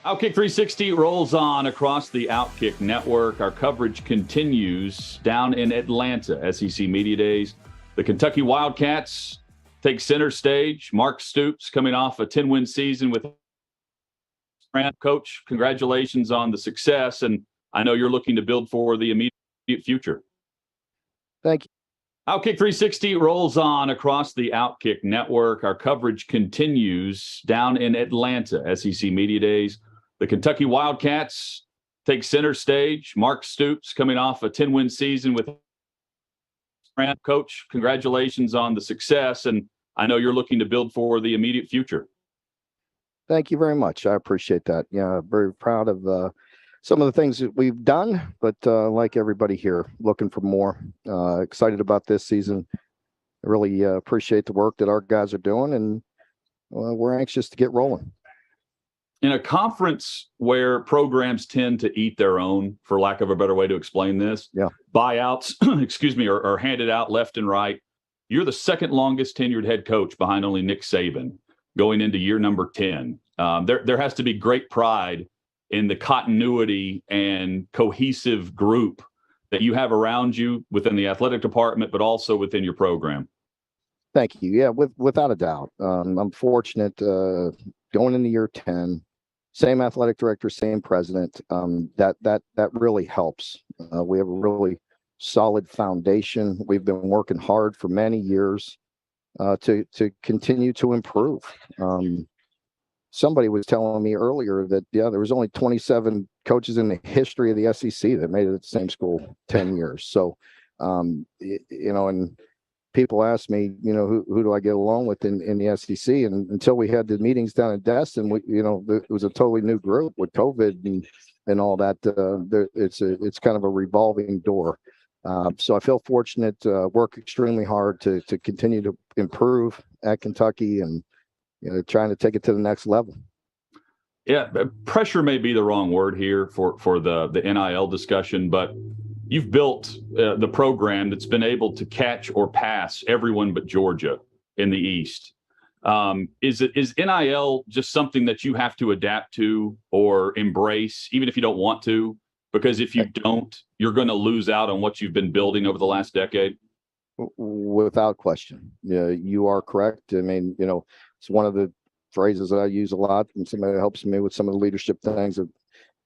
OutKick 360 rolls on across the OutKick network. Our coverage continues down in Atlanta, SEC Media Days. The Kentucky Wildcats take center stage. Mark Stoops coming off a 10-win season with Coach. Congratulations on the success, and I know you're looking to build for the immediate future. Thank you. OutKick 360 rolls on across the OutKick network. Our coverage continues down in Atlanta, SEC Media Days. The Kentucky Wildcats take center stage. Mark Stoops coming off a 10-win season with Coach. Congratulations on the success, and I know you're looking to build for the immediate future. Thank you very much. I appreciate that. Yeah, very proud of some of the things that we've done, but like everybody here, looking for more. Excited about this season. I really appreciate the work that our guys are doing, and we're anxious to get rolling. In a conference where programs tend to eat their own, for lack of a better way to explain this, buyouts, are handed out left and right. You're the second longest tenured head coach behind only Nick Saban going into year number 10. There has to be great pride in the continuity and cohesive group that you have around you within the athletic department, but also within your program. Thank you. Yeah, without a doubt. I'm fortunate going into year 10, same athletic director, same president. That really helps. We have a really solid foundation. We've been working hard for many years to continue to improve. Somebody was telling me earlier that, there was only 27 coaches in the history of the SEC that made it at the same school 10 years. So, and people ask me, who do I get along with in the SEC? And until we had the meetings down in Destin, it was a totally new group with COVID and all that. It's kind of a revolving door. So I feel fortunate to work extremely hard to continue to improve at Kentucky and trying to take it to the next level. Yeah, pressure may be the wrong word here for the NIL discussion, but you've built the program that's been able to catch or pass everyone but Georgia in the East. Is NIL just something that you have to adapt to or embrace, even if you don't want to? Because if you don't, you're going to lose out on what you've been building over the last decade. Without question. Yeah, you are correct. I mean, it's one of the phrases that I use a lot, and somebody that helps me with some of the leadership things, a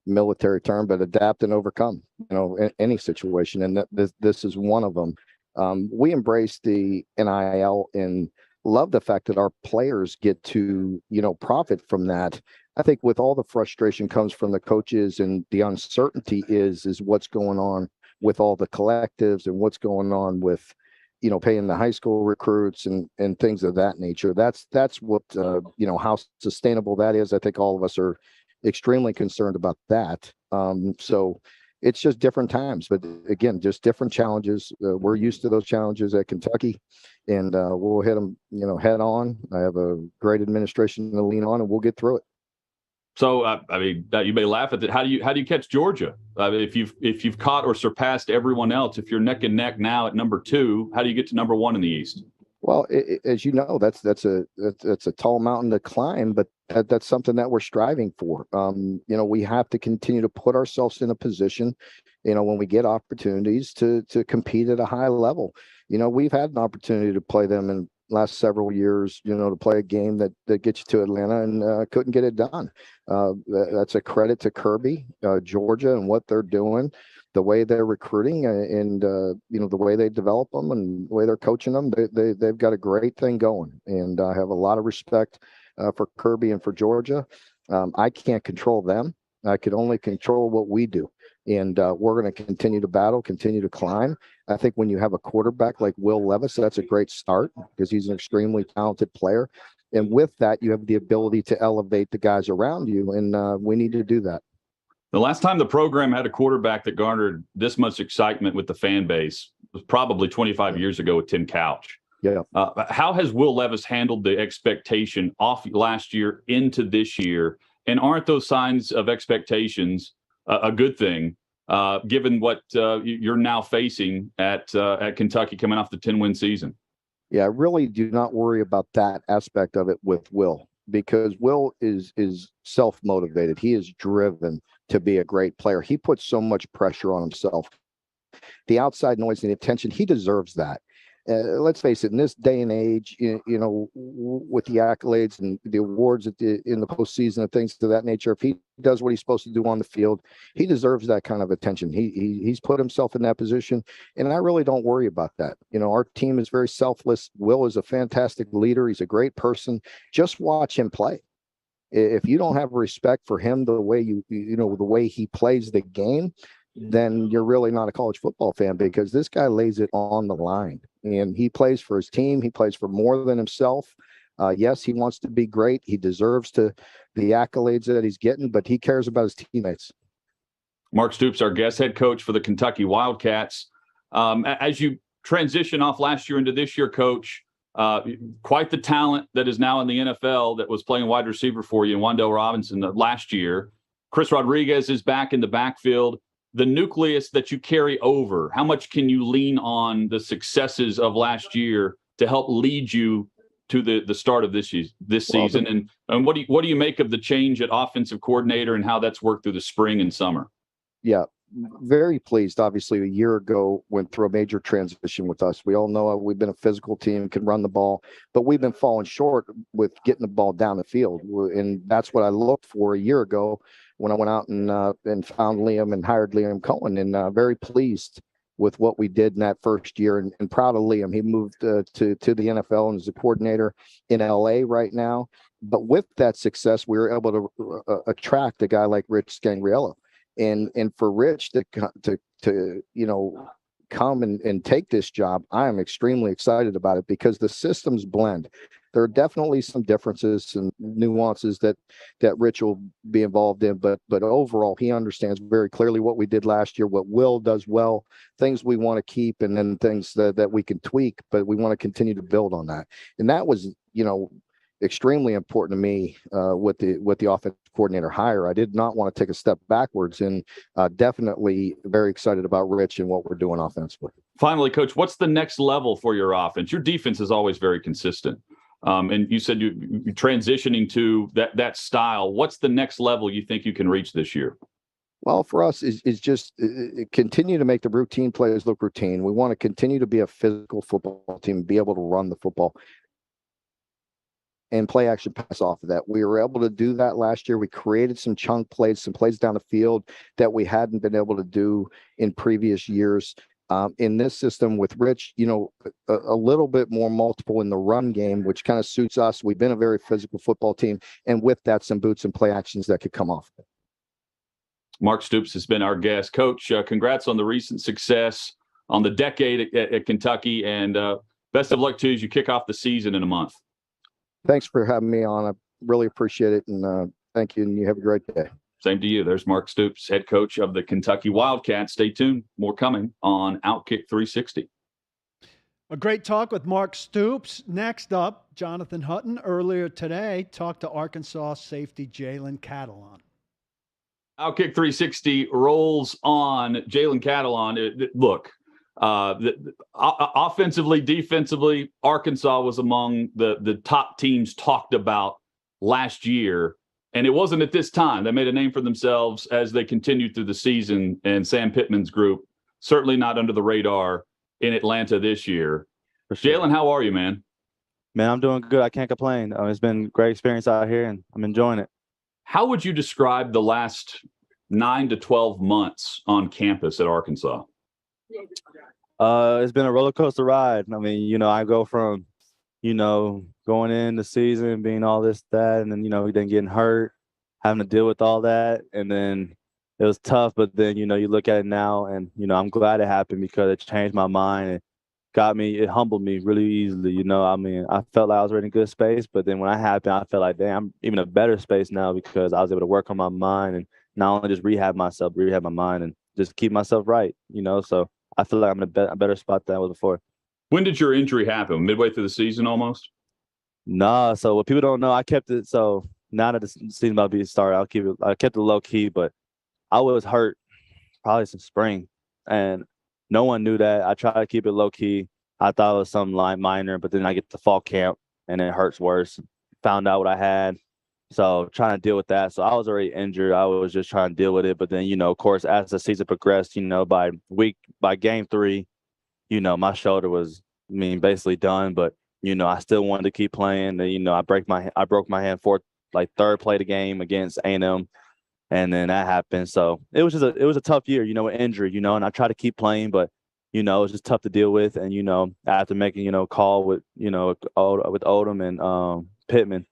military term, but adapt and overcome, in any situation. And this is one of them. We embrace the NIL and love the fact that our players get to, profit from that. I think with all the frustration comes from the coaches, and the uncertainty is what's going on with all the collectives and what's going on with, paying the high school recruits and things of that nature. That's what, how sustainable that is. I think all of us are extremely concerned about that. So it's just different times, but again, just different challenges. We're used to those challenges at Kentucky, and we'll hit them, head on. I have a great administration to lean on, and we'll get through it. So, you may laugh at it. How do you catch Georgia? If you've caught or surpassed everyone else, if you're neck and neck now at number 2, how do you get to number 1 in the East? Well, as you know, that's a tall mountain to climb, but that's something that we're striving for. We have to continue to put ourselves in a position, when we get opportunities to compete at a high level. We've had an opportunity to play them in last several years, to play a game that gets you to Atlanta, and couldn't get it done. That's a credit to Kirby, Georgia, and what they're doing, the way they're recruiting, and the way they develop them and the way they're coaching them. They've got a great thing going, and I have a lot of respect for Kirby and for Georgia. I can't control them. I could only control what we do. And we're going to continue to battle, continue to climb. I think when you have a quarterback like Will Levis, that's a great start because he's an extremely talented player. And with that, you have the ability to elevate the guys around you. And we need to do that. The last time the program had a quarterback that garnered this much excitement with the fan base was probably 25 years ago with Tim Couch. Yeah. How has Will Levis handled the expectation off last year into this year? And aren't those signs of expectations a good thing, given what you're now facing at Kentucky coming off the 10-win season? Yeah, I really do not worry about that aspect of it with Will, because Will is self-motivated. He is driven to be a great player. He puts so much pressure on himself. The outside noise and the attention, he deserves that. let's face it, in this day and age, with the accolades and the awards in the postseason and things of that nature, if he does what he's supposed to do on the field, he deserves that kind of attention. He's put himself in that position, and I really don't worry about that. Our team is very selfless. Will is a fantastic leader. He's a great person. Just watch him play. If you don't have respect for him the way the way he plays the game, then you're really not a college football fan, because this guy lays it on the line, and he plays for his team. He plays for more than himself. Yes, he wants to be great. He deserves the accolades that he's getting, but he cares about his teammates. Mark Stoops, our guest head coach for the Kentucky Wildcats. As you transition off last year into this year, coach, quite the talent that is now in the NFL that was playing wide receiver for you in Wan'Dale Robinson last year. Chris Rodriguez is back in the backfield. The nucleus that you carry over, how much can you lean on the successes of last year to help lead you to the start of this season? And what do you make of the change at offensive coordinator and how that's worked through the spring and summer? Yeah, very pleased. Obviously, a year ago went through a major transition with us. We all know we've been a physical team, can run the ball, but we've been falling short with getting the ball down the field. And that's what I looked for a year ago when I went out and found Liam and hired Liam Cohen, and very pleased with what we did in that first year, and proud of Liam. He moved to the NFL and is a coordinator in LA right now. But with that success, we were able to attract a guy like Rich Scangarello. And for Rich to come and take this job, I am extremely excited about it, because the systems blend. There are definitely some differences and nuances that Rich will be involved in, but overall, he understands very clearly what we did last year, what Will does well, things we want to keep, and then things that we can tweak, but we want to continue to build on that. And that was, extremely important to me with the offensive coordinator hire. I did not want to take a step backwards, and definitely very excited about Rich and what we're doing offensively. Finally, Coach, what's the next level for your offense? Your defense is always very consistent. And you said you're transitioning to that style. What's the next level you think you can reach this year? Well, for us is just continue to make the routine plays look routine. We want to continue to be a physical football team, be able to run the football and play action pass off of that. We were able to do that last year. We created some chunk plays, some plays down the field that we hadn't been able to do in previous years. In this system with Rich, a little bit more multiple in the run game, which kind of suits us. We've been a very physical football team, and with that, some boots and play actions that could come off of it. Mark Stoops has been our guest. Coach, congrats on the recent success, on the decade at Kentucky, and best of luck to you as you kick off the season in a month. Thanks for having me on. I really appreciate it, and thank you, and you have a great day. Same to you. There's Mark Stoops, head coach of the Kentucky Wildcats. Stay tuned. More coming on OutKick 360. A great talk with Mark Stoops. Next up, Jonathan Hutton earlier today talked to Arkansas safety Jalen Catalon. OutKick 360 rolls on. Jalen Catalon. Look, offensively, defensively, Arkansas was among the top teams talked about last year. And it wasn't at this time. They made a name for themselves as they continued through the season. And Sam Pittman's group, certainly not under the radar in Atlanta this year. Sure. Jalen, how are you, man? Man, I'm doing good. I can't complain. It's been a great experience out here, and I'm enjoying it. How would you describe the last 9 to 12 months on campus at Arkansas? It's been a roller coaster ride. I mean, I go from, going in the season, being all this, that, and then, then getting hurt, having to deal with all that. And then it was tough, but then, you look at it now and, I'm glad it happened because it changed my mind. It humbled me really easily. I felt like I was in a good space, but then when that happened, I felt like, damn, I'm even a better space now because I was able to work on my mind and not only just rehab my mind and just keep myself right, so I feel like I'm in a better spot than I was before. When did your injury happen? Midway through the season almost? Nah, so what people don't know, I kept it. So now that the season about to be started, I kept it low key, but I was hurt probably since spring, and no one knew that. I tried to keep it low key. I thought it was something like minor, but then I get to fall camp and it hurts worse. Found out what I had, so trying to deal with that. So I was already injured. I was just trying to deal with it, but then of course, as the season progressed, by game 3, my shoulder was basically done. But I still wanted to keep playing. And, I broke my hand third play of the game against A&M, and then that happened. So it was a tough year, with injury, and I tried to keep playing, but it was just tough to deal with. And after making a call with with Odom and Pittman,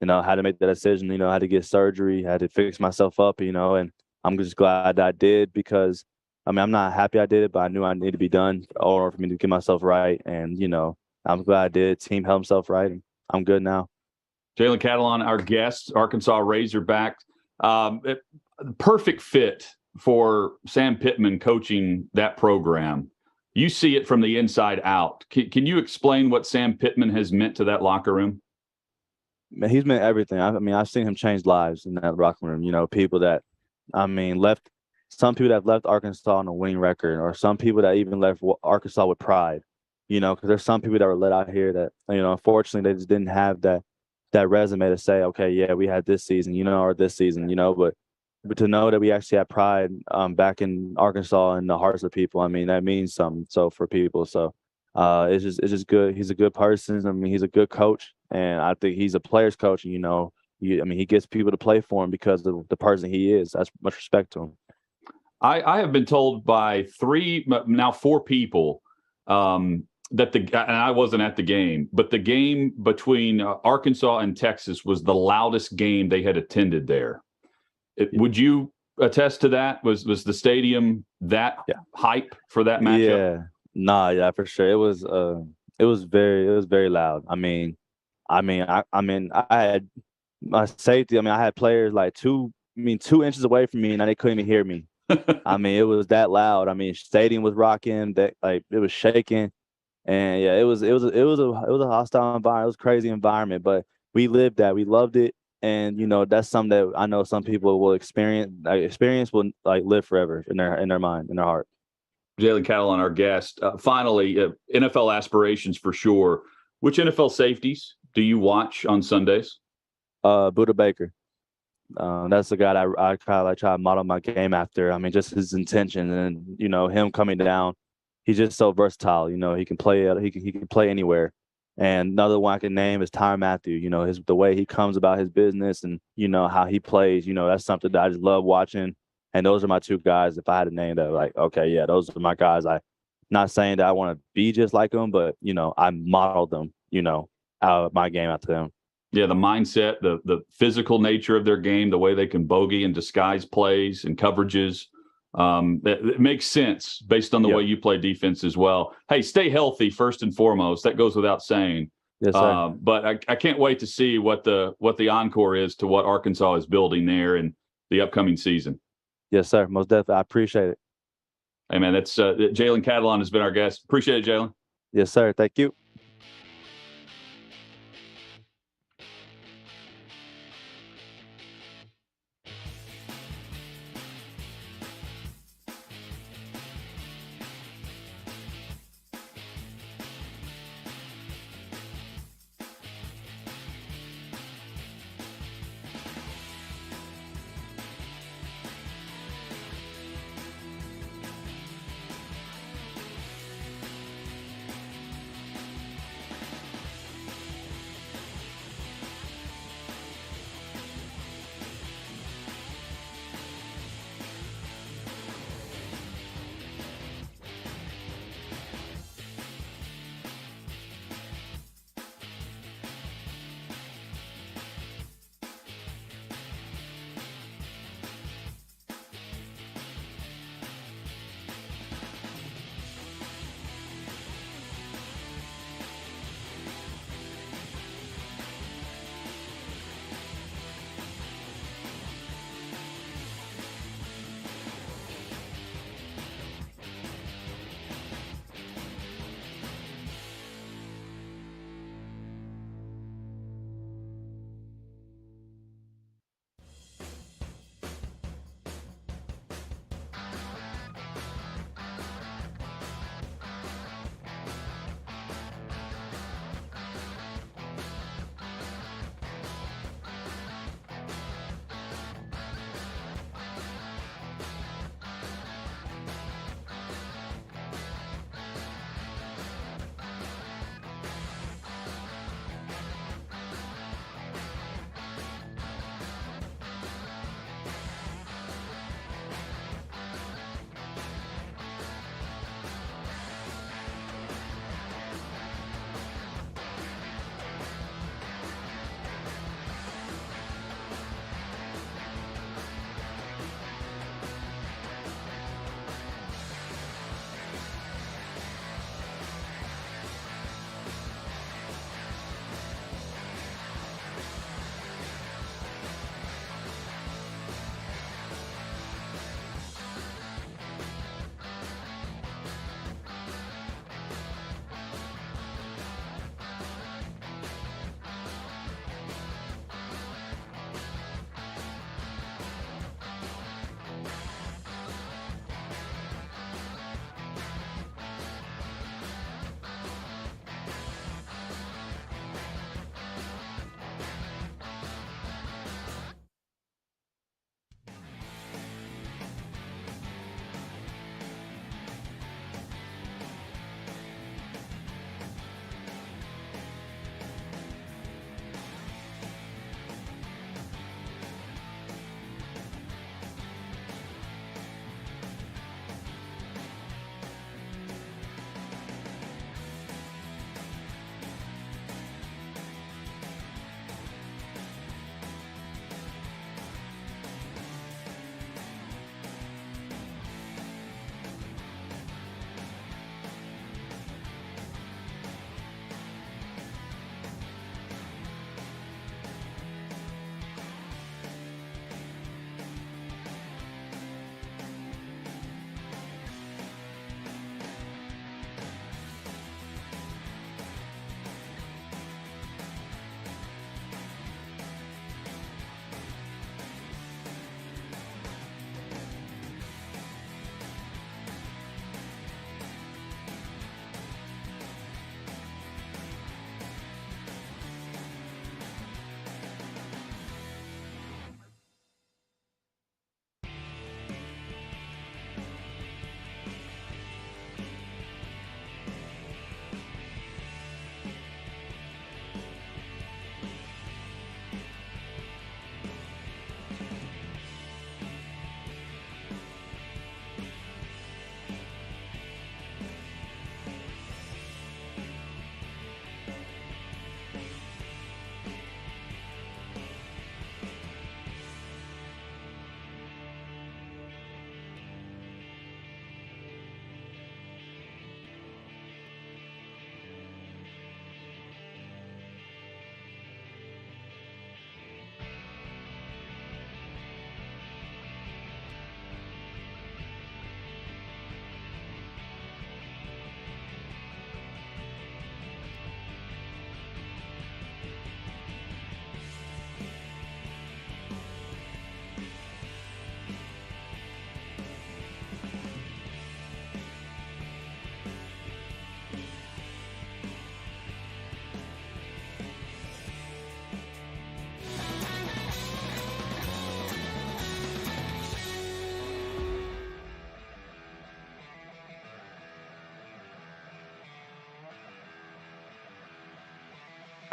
I had to make that decision. I had to get surgery, had to fix myself up, and I'm just glad that I did, because I'm not happy I did it, but I knew I needed to be done in order for me to get myself right. And I'm glad I did. Team held himself right, and I'm good now. Jalen Catalon, our guest, Arkansas Razorback. Perfect fit for Sam Pittman coaching that program. You see it from the inside out. Can you explain what Sam Pittman has meant to that locker room? Man, he's meant everything. I've seen him change lives in that locker room. People that, left. Some people that have left Arkansas on a winning record, or some people that even left Arkansas with pride. Because there's some people that were let out here that, unfortunately, they just didn't have that resume to say, okay, yeah, we had this season, or this season, but to know that we actually had pride back in Arkansas in the hearts of people, that means something. So for people, it's just good. He's a good person. He's a good coach, and I think he's a player's coach. And he gets people to play for him because of the person he is. That's much respect to him. I have been told by 4 people that and I wasn't at the game, but the game between Arkansas and Texas was the loudest game they had attended there. Would you attest to that? Was the stadium that hype for that matchup? Yeah, for sure. It was very loud. I had my safety. I had players like 2 inches away from me, and they couldn't even hear me. It was that loud. Stadium was rocking. That it was shaking, and yeah, it was a hostile environment. It was a crazy environment, but we lived that. We loved it, and that's something that I know some people will experience. Will live forever in their mind, in their heart. Jalen Catalon, our guest. Finally, NFL aspirations for sure. Which NFL safeties do you watch on Sundays? Buda Baker. That's the guy that I kind of try to model my game after. Just his intention, and him coming down. He's just so versatile. He can play. He can play anywhere. And another one I can name is Tyrann Mathieu. The way he comes about his business, and how he plays. That's something that I just love watching. And those are my 2 guys. If I had to name that, okay, yeah, those are my guys. Not saying that I want to be just like them, but I modeled them. Out of my game after them. Yeah, the mindset, the physical nature of their game, the way they can bogey and disguise plays and coverages. It makes sense based on the way you play defense as well. Hey, stay healthy first and foremost. That goes without saying. Yes, sir. But I can't wait to see what the encore is to what Arkansas is building there in the upcoming season. Yes, sir. Most definitely. I appreciate it. Hey, man, that's Jalen Catalon has been our guest. Appreciate it, Jalen. Yes, sir. Thank you.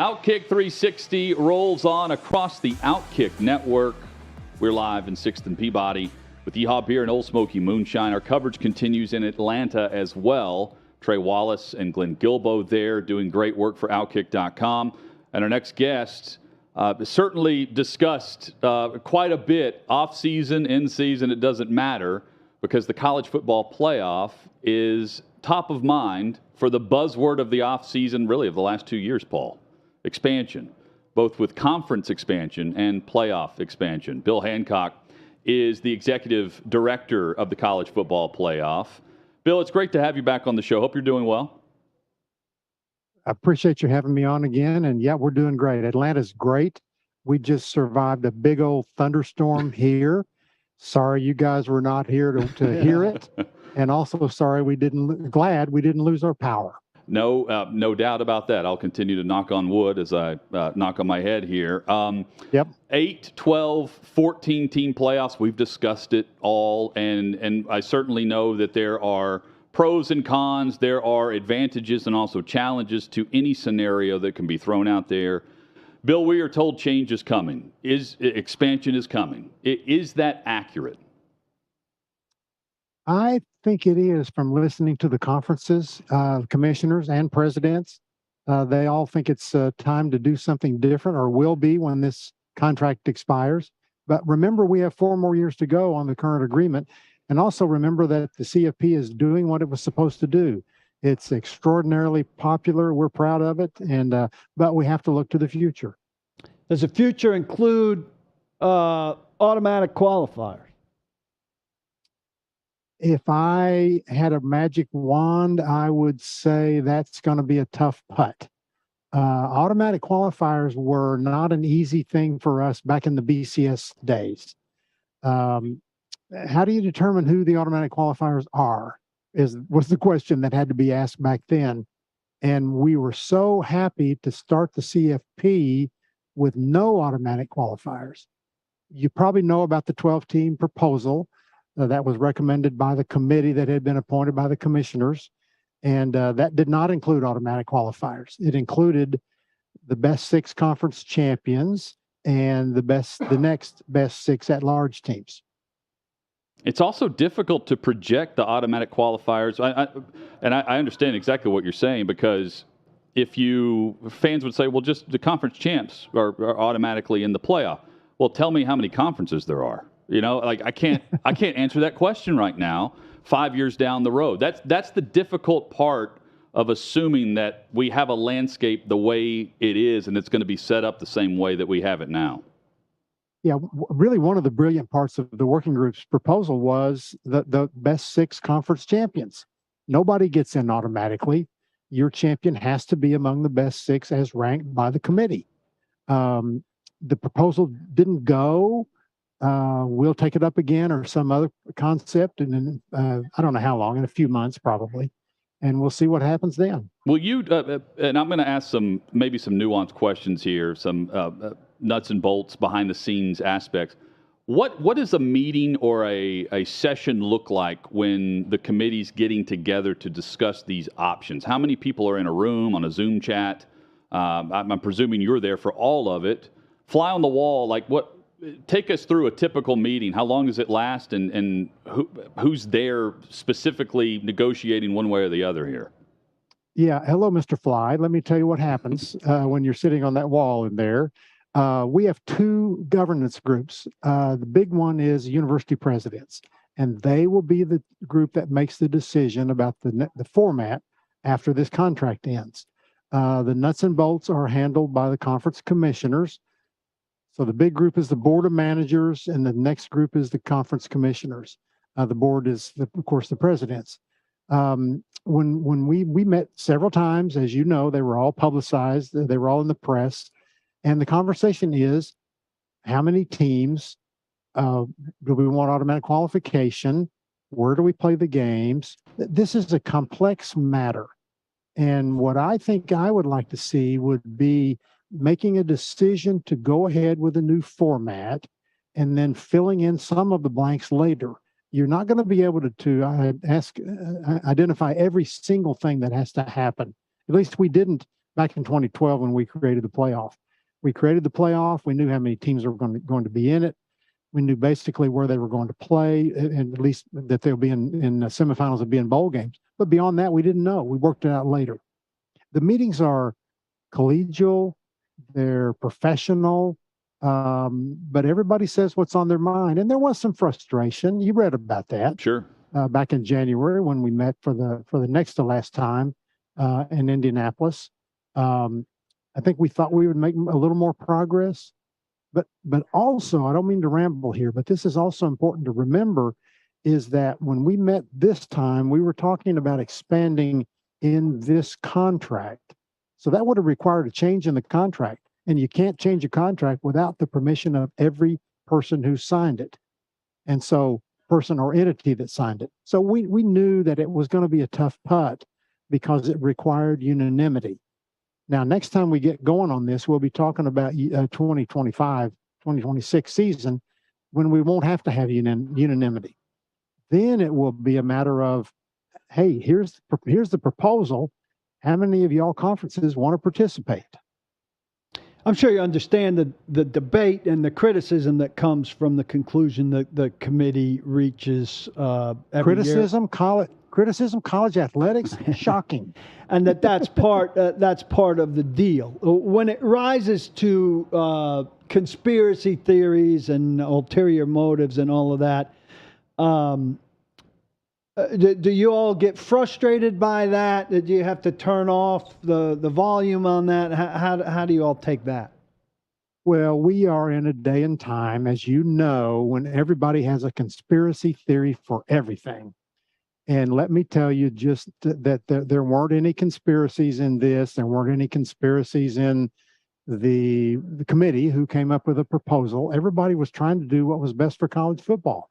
OutKick 360 rolls on across the OutKick network. We're live in 6th and Peabody with Yeehaw Beer and Old Smoky Moonshine. Our coverage continues in Atlanta as well. Trey Wallace and Glenn Gilbo there doing great work for OutKick.com. And our next guest certainly discussed quite a bit off-season, in-season, it doesn't matter, because the college football playoff is top of mind for the buzzword of the off-season, really of the last 2 years, Paul. Expansion, both with conference expansion and playoff expansion. Bill Hancock is the executive director of the college football playoff. Bill, it's great to have you back on the show. Hope you're doing well. I appreciate you having me on again. And yeah, we're doing great. Atlanta's great. We just survived a big old thunderstorm here. Sorry you guys were not here to hear it. And also sorry glad we didn't lose our power. No doubt about that. I'll continue to knock on wood as I knock on my head here. Yep. 8, 12, 14 team playoffs. We've discussed it all. And I certainly know that there are pros and cons. There are advantages and also challenges to any scenario that can be thrown out there. Bill, we are told change is coming. Expansion is coming. Is that accurate? I think it is, from listening to the conferences, commissioners and presidents. They all think it's time to do something different, or will be when this contract expires. But remember, we have 4 more years to go on the current agreement. And also remember that the CFP is doing what it was supposed to do. It's extraordinarily popular. We're proud of it. But we have to look to the future. Does the future include automatic qualifiers? If I had a magic wand, I would say that's going to be a tough putt. Automatic qualifiers were not an easy thing for us back in the BCS days. How do you determine who the automatic qualifiers are? Was the question that had to be asked back then. And we were so happy to start the CFP with no automatic qualifiers. You probably know about the 12-team proposal that was recommended by the committee that had been appointed by the commissioners. And that did not include automatic qualifiers. It included the best 6 conference champions and the next best 6 at-large teams. It's also difficult to project the automatic qualifiers. I understand exactly what you're saying, because fans would say, well, just the conference champs are automatically in the playoff. Well, tell me how many conferences there are. I can't answer that question right now. 5 years down the road, that's the difficult part of assuming that we have a landscape the way it is, and it's going to be set up the same way that we have it now. Yeah, really one of the brilliant parts of the working group's proposal was the best 6 conference champions. Nobody gets in automatically. Your champion has to be among the best 6 as ranked by the committee. The proposal didn't go. We'll take it up again, or some other concept, and then I don't know how long, in a few months probably, and we'll see what happens then. Will you? And I'm going to ask maybe some nuanced questions here, some nuts and bolts, behind the scenes aspects. What does a meeting or a session look like when the committee's getting together to discuss these options? How many people are in a room on a Zoom chat? I'm presuming you're there for all of it. Fly on the wall, take us through a typical meeting. How long does it last, and who's there specifically negotiating one way or the other here? Yeah. Hello, Mr. Fly. Let me tell you what happens when you're sitting on that wall in there. We have 2 governance groups. The big one is university presidents, and they will be the group that makes the decision about the format after this contract ends. The nuts and bolts are handled by the conference commissioners. So the big group is the board of managers, and the next group is the conference commissioners. The board is, of course, the presidents. When we met several times, as you know, they were all publicized. They were all in the press. And the conversation is, how many teams do we want automatic qualification? Where do we play the games? This is a complex matter. And what I think I would like to see would be making a decision to go ahead with a new format and then filling in some of the blanks later. You're not going to be able to identify every single thing that has to happen. At least we didn't back in 2012 when we created the playoff. We created the playoff. We knew how many teams were going to be in it. We knew basically where they were going to play, and at least that they'll be in semifinals and be in bowl games. But beyond that, we didn't know. We worked it out later. The meetings are collegial, they're professional, but everybody says what's on their mind. And there was some frustration. You read about that. Sure. Back in January when we met for the next to last time in Indianapolis. I think we thought we would make a little more progress. But also, I don't mean to ramble here, but this is also important to remember, is that when we met this time, we were talking about expanding in this contract. So that would have required a change in the contract. And you can't change a contract without the permission of every person who signed it. And so person or entity that signed it. So we knew that it was going to be a tough putt because it required unanimity. Now, next time we get going on this, we'll be talking about 2025, 2026 season when we won't have to have unanimity. Then it will be a matter of, hey, here's the proposal. How many of y'all conferences want to participate? I'm sure you understand the debate and the criticism that comes from the conclusion that the committee reaches every year. College athletics, shocking. And that's part of the deal. When it rises to conspiracy theories and ulterior motives and all of that, do you all get frustrated by that? Did you have to turn off the volume on that? How do you all take that? Well, we are in a day and time, as you know, when everybody has a conspiracy theory for everything. And let me tell you just that there weren't any conspiracies in this. There weren't any conspiracies in the committee who came up with a proposal. Everybody was trying to do what was best for college football.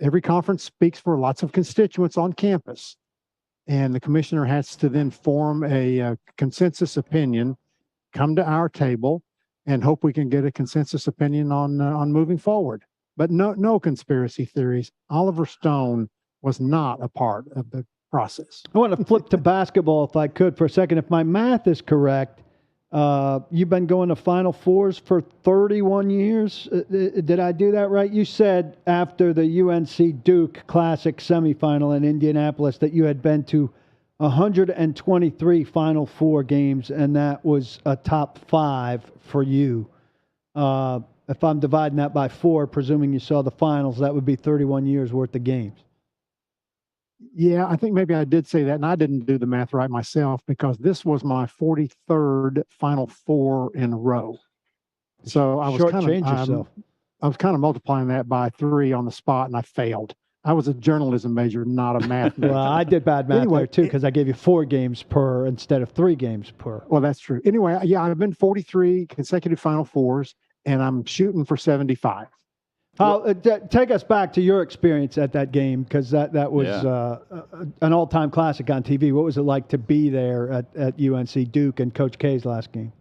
Every conference speaks for lots of constituents on campus. And the commissioner has to then form a consensus opinion, come to our table, and hope we can get a consensus opinion on moving forward. But no conspiracy theories. Oliver Stone was not a part of the process. I want to flip to basketball if I could for a second. If my math is correct, you've been going to Final Fours for 31 years. Did I do that right? You said after the UNC Duke Classic semifinal in Indianapolis that you had been to 123 Final Four games, and that was a top 5 for you. If I'm dividing that by 4, presuming you saw the finals, that would be 31 years worth of games. Yeah, I think maybe I did say that, and I didn't do the math right myself because this was my 43rd Final Four in a row. So I was kind of multiplying that by 3 on the spot, and I failed. I was a journalism major, not a math major. Well, I did bad math there too because I gave you 4 games per instead of 3 games per. Well, that's true. Anyway, yeah, I've been 43 consecutive Final Fours, and I'm shooting for 75. Take us back to your experience at that game because that was an all-time classic on TV. What was it like to be there at UNC Duke and Coach K's last game?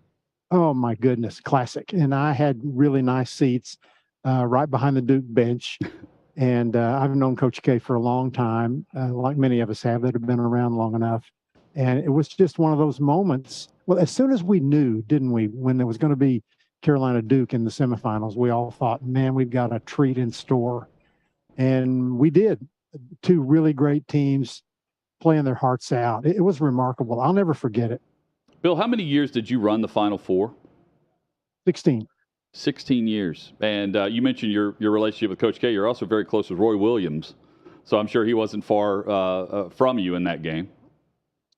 Oh, my goodness, classic. And I had really nice seats right behind the Duke bench. And I've known Coach K for a long time, like many of us have that have been around long enough. And it was just one of those moments. Well, as soon as we knew, didn't we, when there was going to be Carolina Duke in the semifinals, we all thought, man, we've got a treat in store. And we did. 2 really great teams playing their hearts out. It was remarkable. I'll never forget it. Bill, how many years did you run the Final Four? 16. 16 years. And you mentioned your relationship with Coach K. You're also very close with Roy Williams. So I'm sure he wasn't far from you in that game.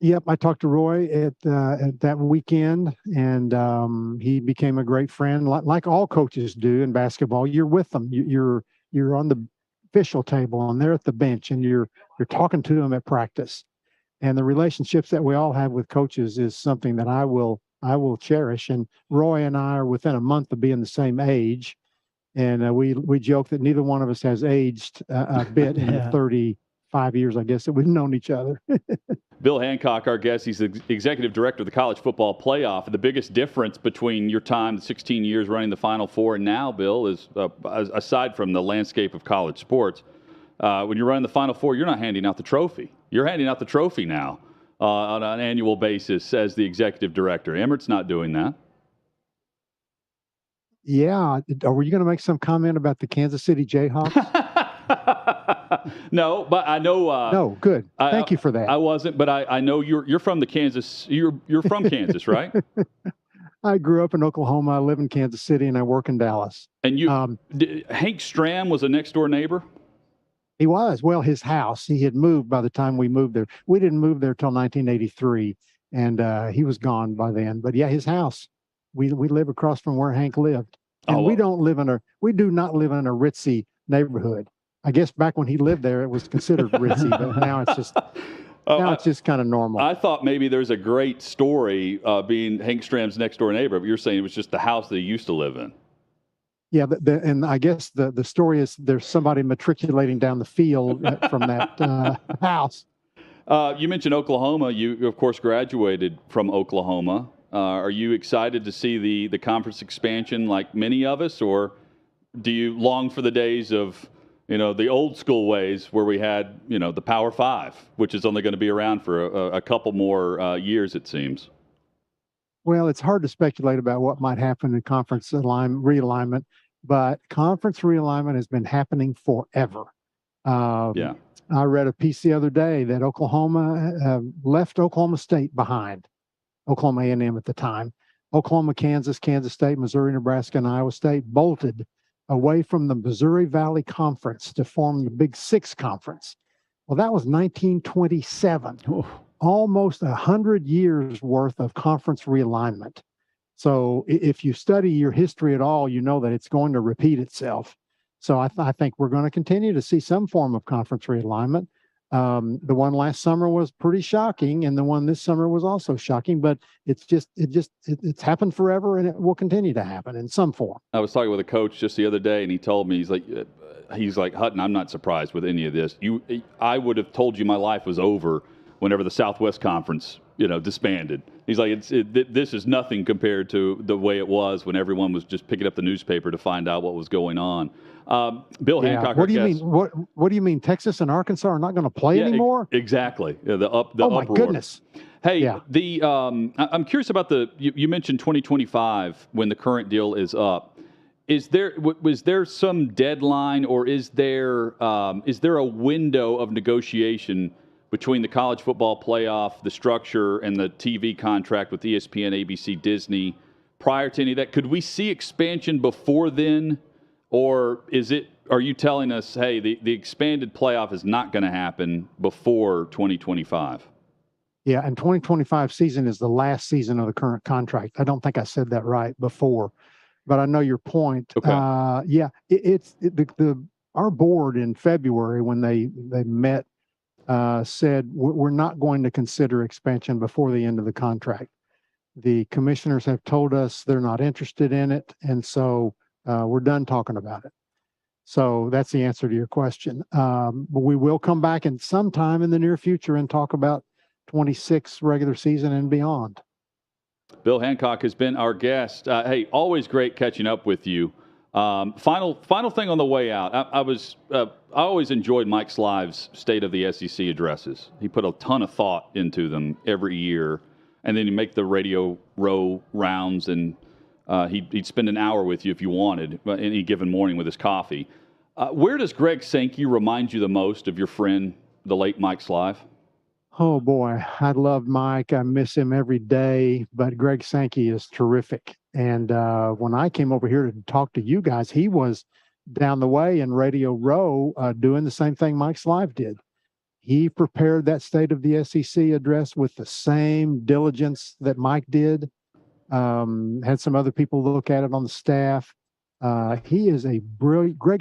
Yep, I talked to Roy at that weekend, and he became a great friend, like all coaches do in basketball. You're with them. You're on the official table, and they're at the bench, and you're talking to them at practice. And the relationships that we all have with coaches is something that I will cherish. And Roy and I are within a month of being the same age, and we joke that neither one of us has aged a bit in the 35 years, I guess, that we've known each other. Bill Hancock, our guest, he's the executive director of the College Football Playoff. And the biggest difference between your time, the 16 years running the Final Four, and now, Bill, is aside from the landscape of college sports, when you're running the Final Four, you're not handing out the trophy. You're handing out the trophy now. on an annual basis as the executive director. Emmert's not doing that. Yeah. Were you going to make some comment about the Kansas City Jayhawks? No, but I know. No, good. Thank you for that. I wasn't, but I know you're from the Kansas. You're from Kansas, right? I grew up in Oklahoma. I live in Kansas City, and I work in Dallas. And Hank Stram was a next door neighbor. He was. Well, his house. He had moved by the time we moved there. We didn't move there till 1983, and he was gone by then. But yeah, his house. We live across from where Hank lived, and we do not live in a ritzy neighborhood. I guess back when he lived there, it was considered ritzy, but now it's just it's just kind of normal. I thought maybe there's a great story being Hank Stram's next door neighbor, but you're saying it was just the house that he used to live in. Yeah, and I guess the story is there's somebody matriculating down the field from that house. You mentioned Oklahoma. You, of course, graduated from Oklahoma. Are you excited to see the conference expansion like many of us, or do you long for the days of, the old school ways where we had, the Power Five, which is only going to be around for a couple more years, it seems? Well, it's hard to speculate about what might happen in conference realignment, but conference realignment has been happening forever. Yeah. I read a piece the other day that Oklahoma left Oklahoma State behind, Oklahoma A&M at the time. Oklahoma, Kansas, Kansas State, Missouri, Nebraska, and Iowa State bolted away from the Missouri Valley Conference to form the Big Six Conference. Well, that was 1927. Oof. Almost 100 years worth of conference realignment. So if you study your history at all, you know that it's going to repeat itself. So I think we're going to continue to see some form of conference realignment. The one last summer was pretty shocking, and the one this summer was also shocking. But it's happened forever, and it will continue to happen in some form. I was talking with a coach just the other day, and he told me he's like Hutton, I'm not surprised with any of this. I would have told you my life was over whenever the Southwest Conference, disbanded. He's like, this is nothing compared to the way it was when everyone was just picking up the newspaper to find out what was going on. Bill Hancock. What do you mean? What do you mean? Texas and Arkansas are not going to play anymore? Exactly. The oh my uproar. Goodness. Hey, I'm curious about you mentioned 2025 when the current deal is up. Was there some deadline, or is there a window of negotiation between the college football playoff, the structure, and the TV contract with ESPN, ABC, Disney prior to any of that? Could we see expansion before then, or are you telling us, hey, the expanded playoff is not going to happen before 2025? Yeah, and 2025 season is the last season of the current contract. I don't think I said that right before, but I know your point. Okay. Our board in February, when they met, said we're not going to consider expansion before the end of the contract. The commissioners have told us they're not interested in it, and so we're done talking about it. So that's the answer to your question. But we will come back in sometime in the near future and talk about 26 regular season and beyond. Bill Hancock has been our guest. Hey, always great catching up with you. Final thing on the way out. I always enjoyed Mike Slive's State of the SEC addresses. He put a ton of thought into them every year, and then he'd make the radio row rounds, and he'd spend an hour with you if you wanted, any given morning with his coffee. Where does Greg Sankey remind you the most of your friend, the late Mike Slive? Oh boy, I love Mike. I miss him every day, but Greg Sankey is terrific. And when I came over here to talk to you guys, he was down the way in Radio Row doing the same thing Mike Slive did. He prepared that State of the SEC address with the same diligence that Mike did. Had some other people look at it on the staff. Greg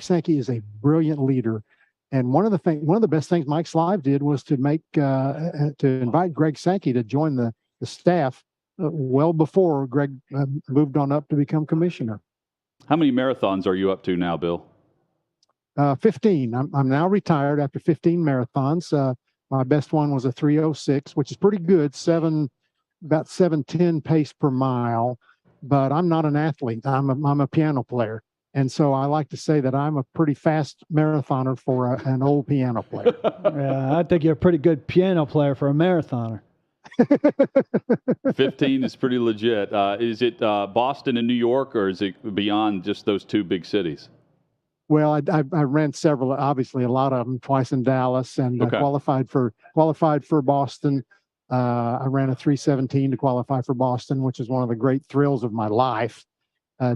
Sankey is a brilliant leader. And one of the best things Mike Slive did was to invite Greg Sankey to join the staff well before Greg moved on up to become commissioner. How many marathons are you up to now, Bill? 15. I'm now retired after 15 marathons. My best one was a 3:06, which is pretty good, about 7:10 pace per mile. But I'm not an athlete. I'm a piano player. And so I like to say that I'm a pretty fast marathoner for an old piano player. Yeah, I think you're a pretty good piano player for a marathoner. 15 is pretty legit. Is it Boston and New York, or is it beyond just those two big cities? Well, I ran several, obviously a lot of them, twice in Dallas, and Okay. qualified for Boston. I ran a 3:17 to qualify for Boston, which is one of the great thrills of my life.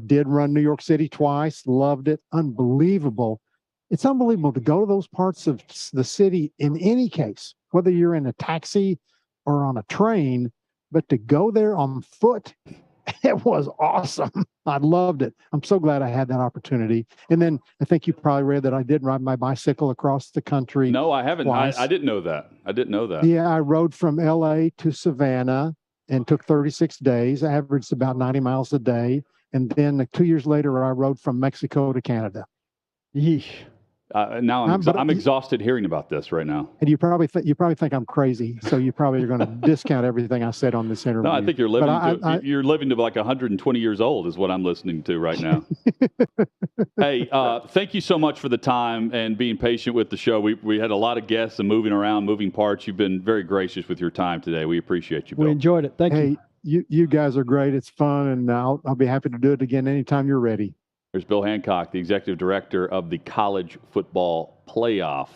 Did run New York City twice, loved it, unbelievable. It's unbelievable to go to those parts of the city in any case, whether you're in a taxi or on a train, but to go there on foot, it was awesome. I loved it. I'm so glad I had that opportunity. And then I think you probably read that I did ride my bicycle across the country. No, I haven't. Twice. I didn't know that. Yeah, I rode from LA to Savannah and took 36 days, averaged about 90 miles a day. And then 2 years later, I rode from Mexico to Canada. Yeesh. Now I'm exhausted hearing about this right now. And you probably think I'm crazy, so you probably are going to discount everything I said on this interview. No, I think you're living to like 120 years old is what I'm listening to right now. Hey, thank you so much for the time and being patient with the show. We had a lot of guests and moving around, moving parts. You've been very gracious with your time today. We appreciate you, Bill. We enjoyed it. Thank you. You guys are great. It's fun, and I'll be happy to do it again anytime you're ready. There's Bill Hancock, the executive director of the College Football Playoff.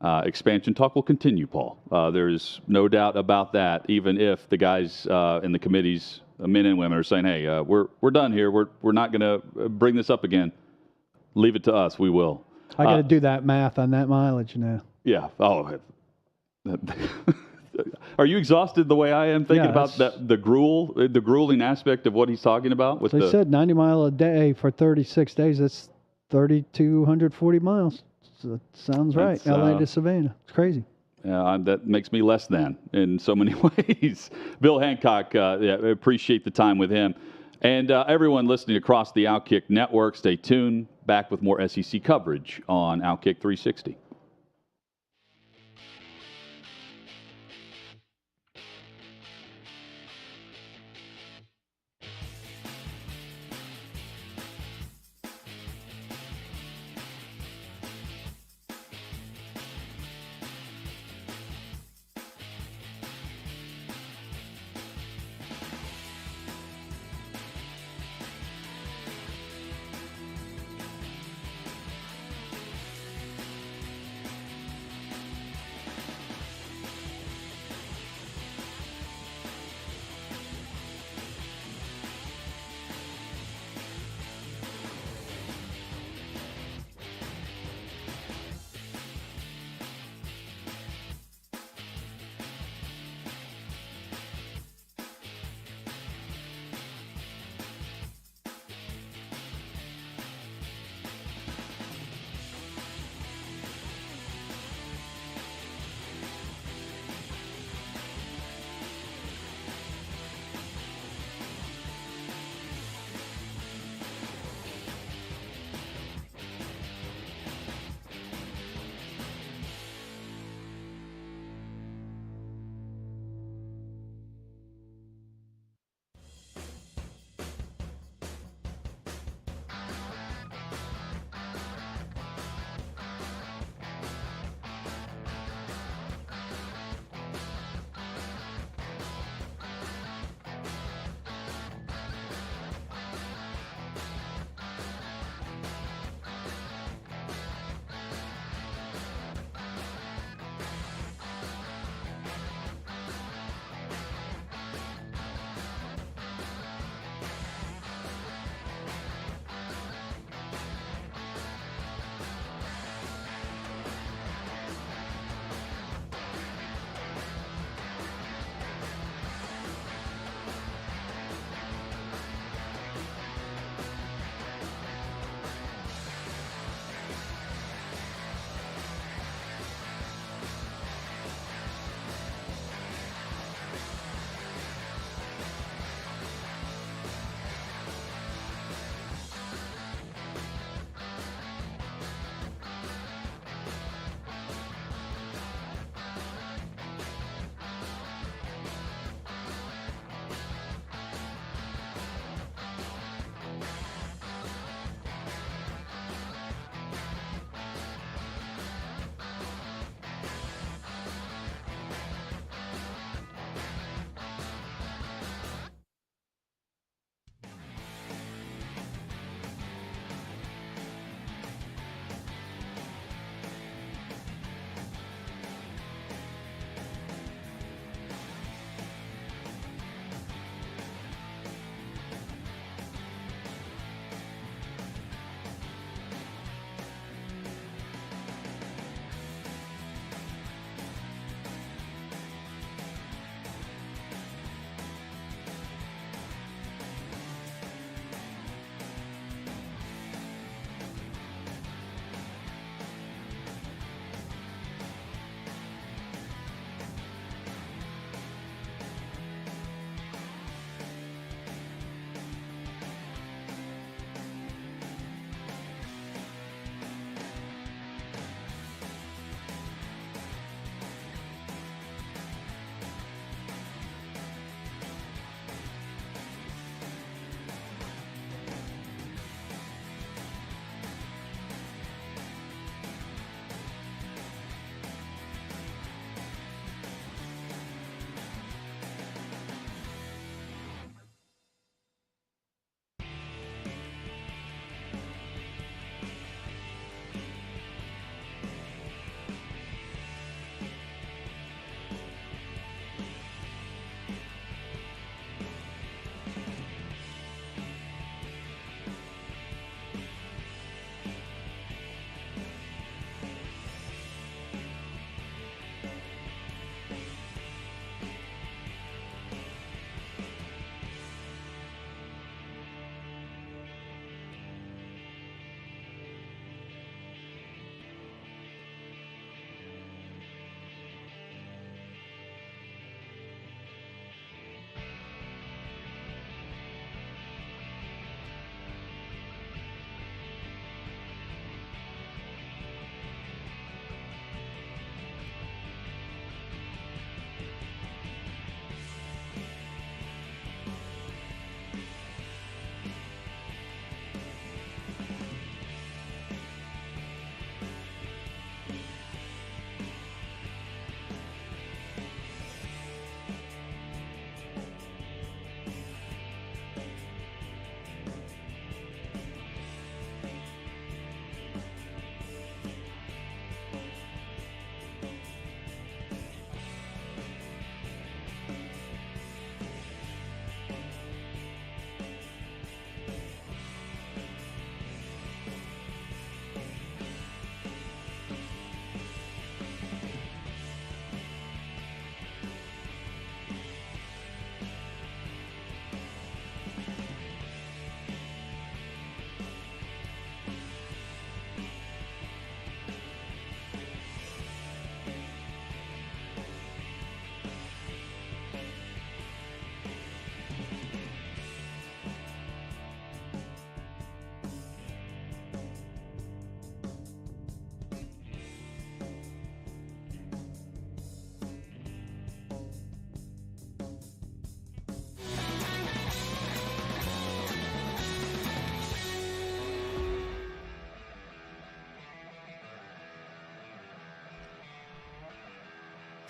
Expansion talk will continue, Paul. There's no doubt about that, even if the guys in the committees, men and women, are saying, hey, we're done here. We're not going to bring this up again. Leave it to us. We will. I got to do that math on that mileage now. Yeah. Oh, are you exhausted the way I am thinking about the grueling aspect of what he's talking about? They said 90 mile a day for 36 days. That's 3,240 miles. So that sounds right. LA to Savannah. It's crazy. That makes me less than in so many ways. Bill Hancock, appreciate the time with him. And everyone listening across the OutKick network, stay tuned. Back with more SEC coverage on OutKick 360.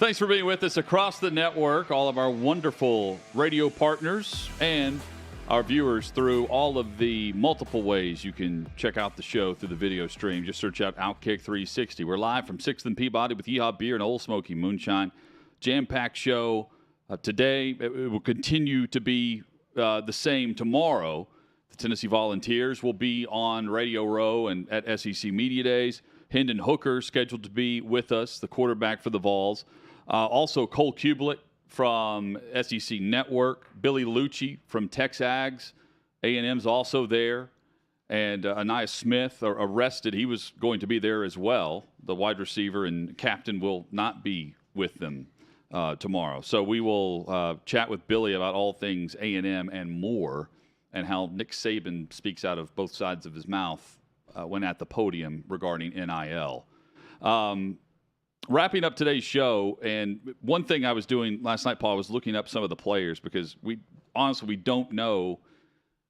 Thanks for being with us across the network, all of our wonderful radio partners and our viewers through all of the multiple ways you can check out the show through the video stream. Just search out OutKick 360. We're live from 6th and Peabody with Yeehaw Beer and Old Smoky Moonshine. Jam-packed show today. It will continue to be the same tomorrow. The Tennessee Volunteers will be on Radio Row and at SEC Media Days. Hendon Hooker scheduled to be with us, the quarterback for the Vols. Also, Cole Kublik from SEC Network, Billy Lucci from Texags, A&M's also there, and Anaya Smith arrested. He was going to be there as well. The wide receiver and captain will not be with them tomorrow. So we will chat with Billy about all things A&M and more, and how Nick Saban speaks out of both sides of his mouth when at the podium regarding NIL. Wrapping up today's show, and one thing I was doing last night, Paul, was looking up some of the players because we don't know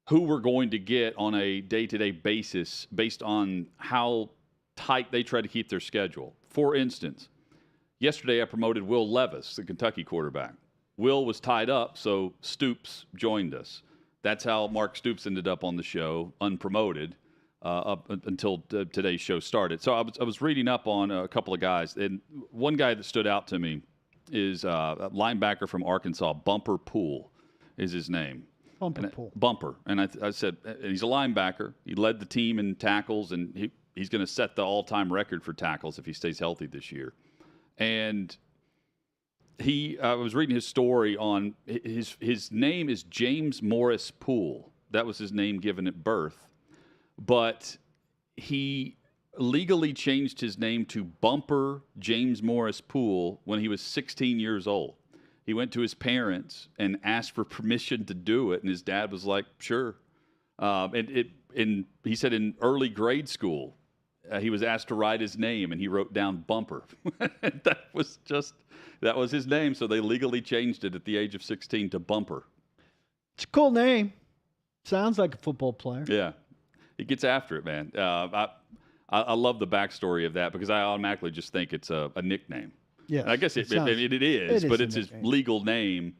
who we're going to get on a day-to-day basis based on how tight they try to keep their schedule. For instance, yesterday I promoted Will Levis, the Kentucky quarterback. Will was tied up, so Stoops joined us. That's how Mark Stoops ended up on the show, unpromoted. Up until today's show started. So I was reading up on a couple of guys, and one guy that stood out to me is a linebacker from Arkansas, Bumper Poole is his name. Bumper. And I said, and he's a linebacker. He led the team in tackles, and he's going to set the all-time record for tackles if he stays healthy this year. And I was reading his story on his name is James Morris Poole. That was his name given at birth. But he legally changed his name to Bumper James Morris Poole when he was 16 years old. He went to his parents and asked for permission to do it, and his dad was like, sure. And he said in early grade school, he was asked to write his name, and he wrote down Bumper. That was his name, so they legally changed it at the age of 16 to Bumper. It's a cool name. Sounds like a football player. Yeah. He gets after it, man. I love the backstory of that because I automatically just think it's a nickname. Yeah, I guess it is, but it's his legal name.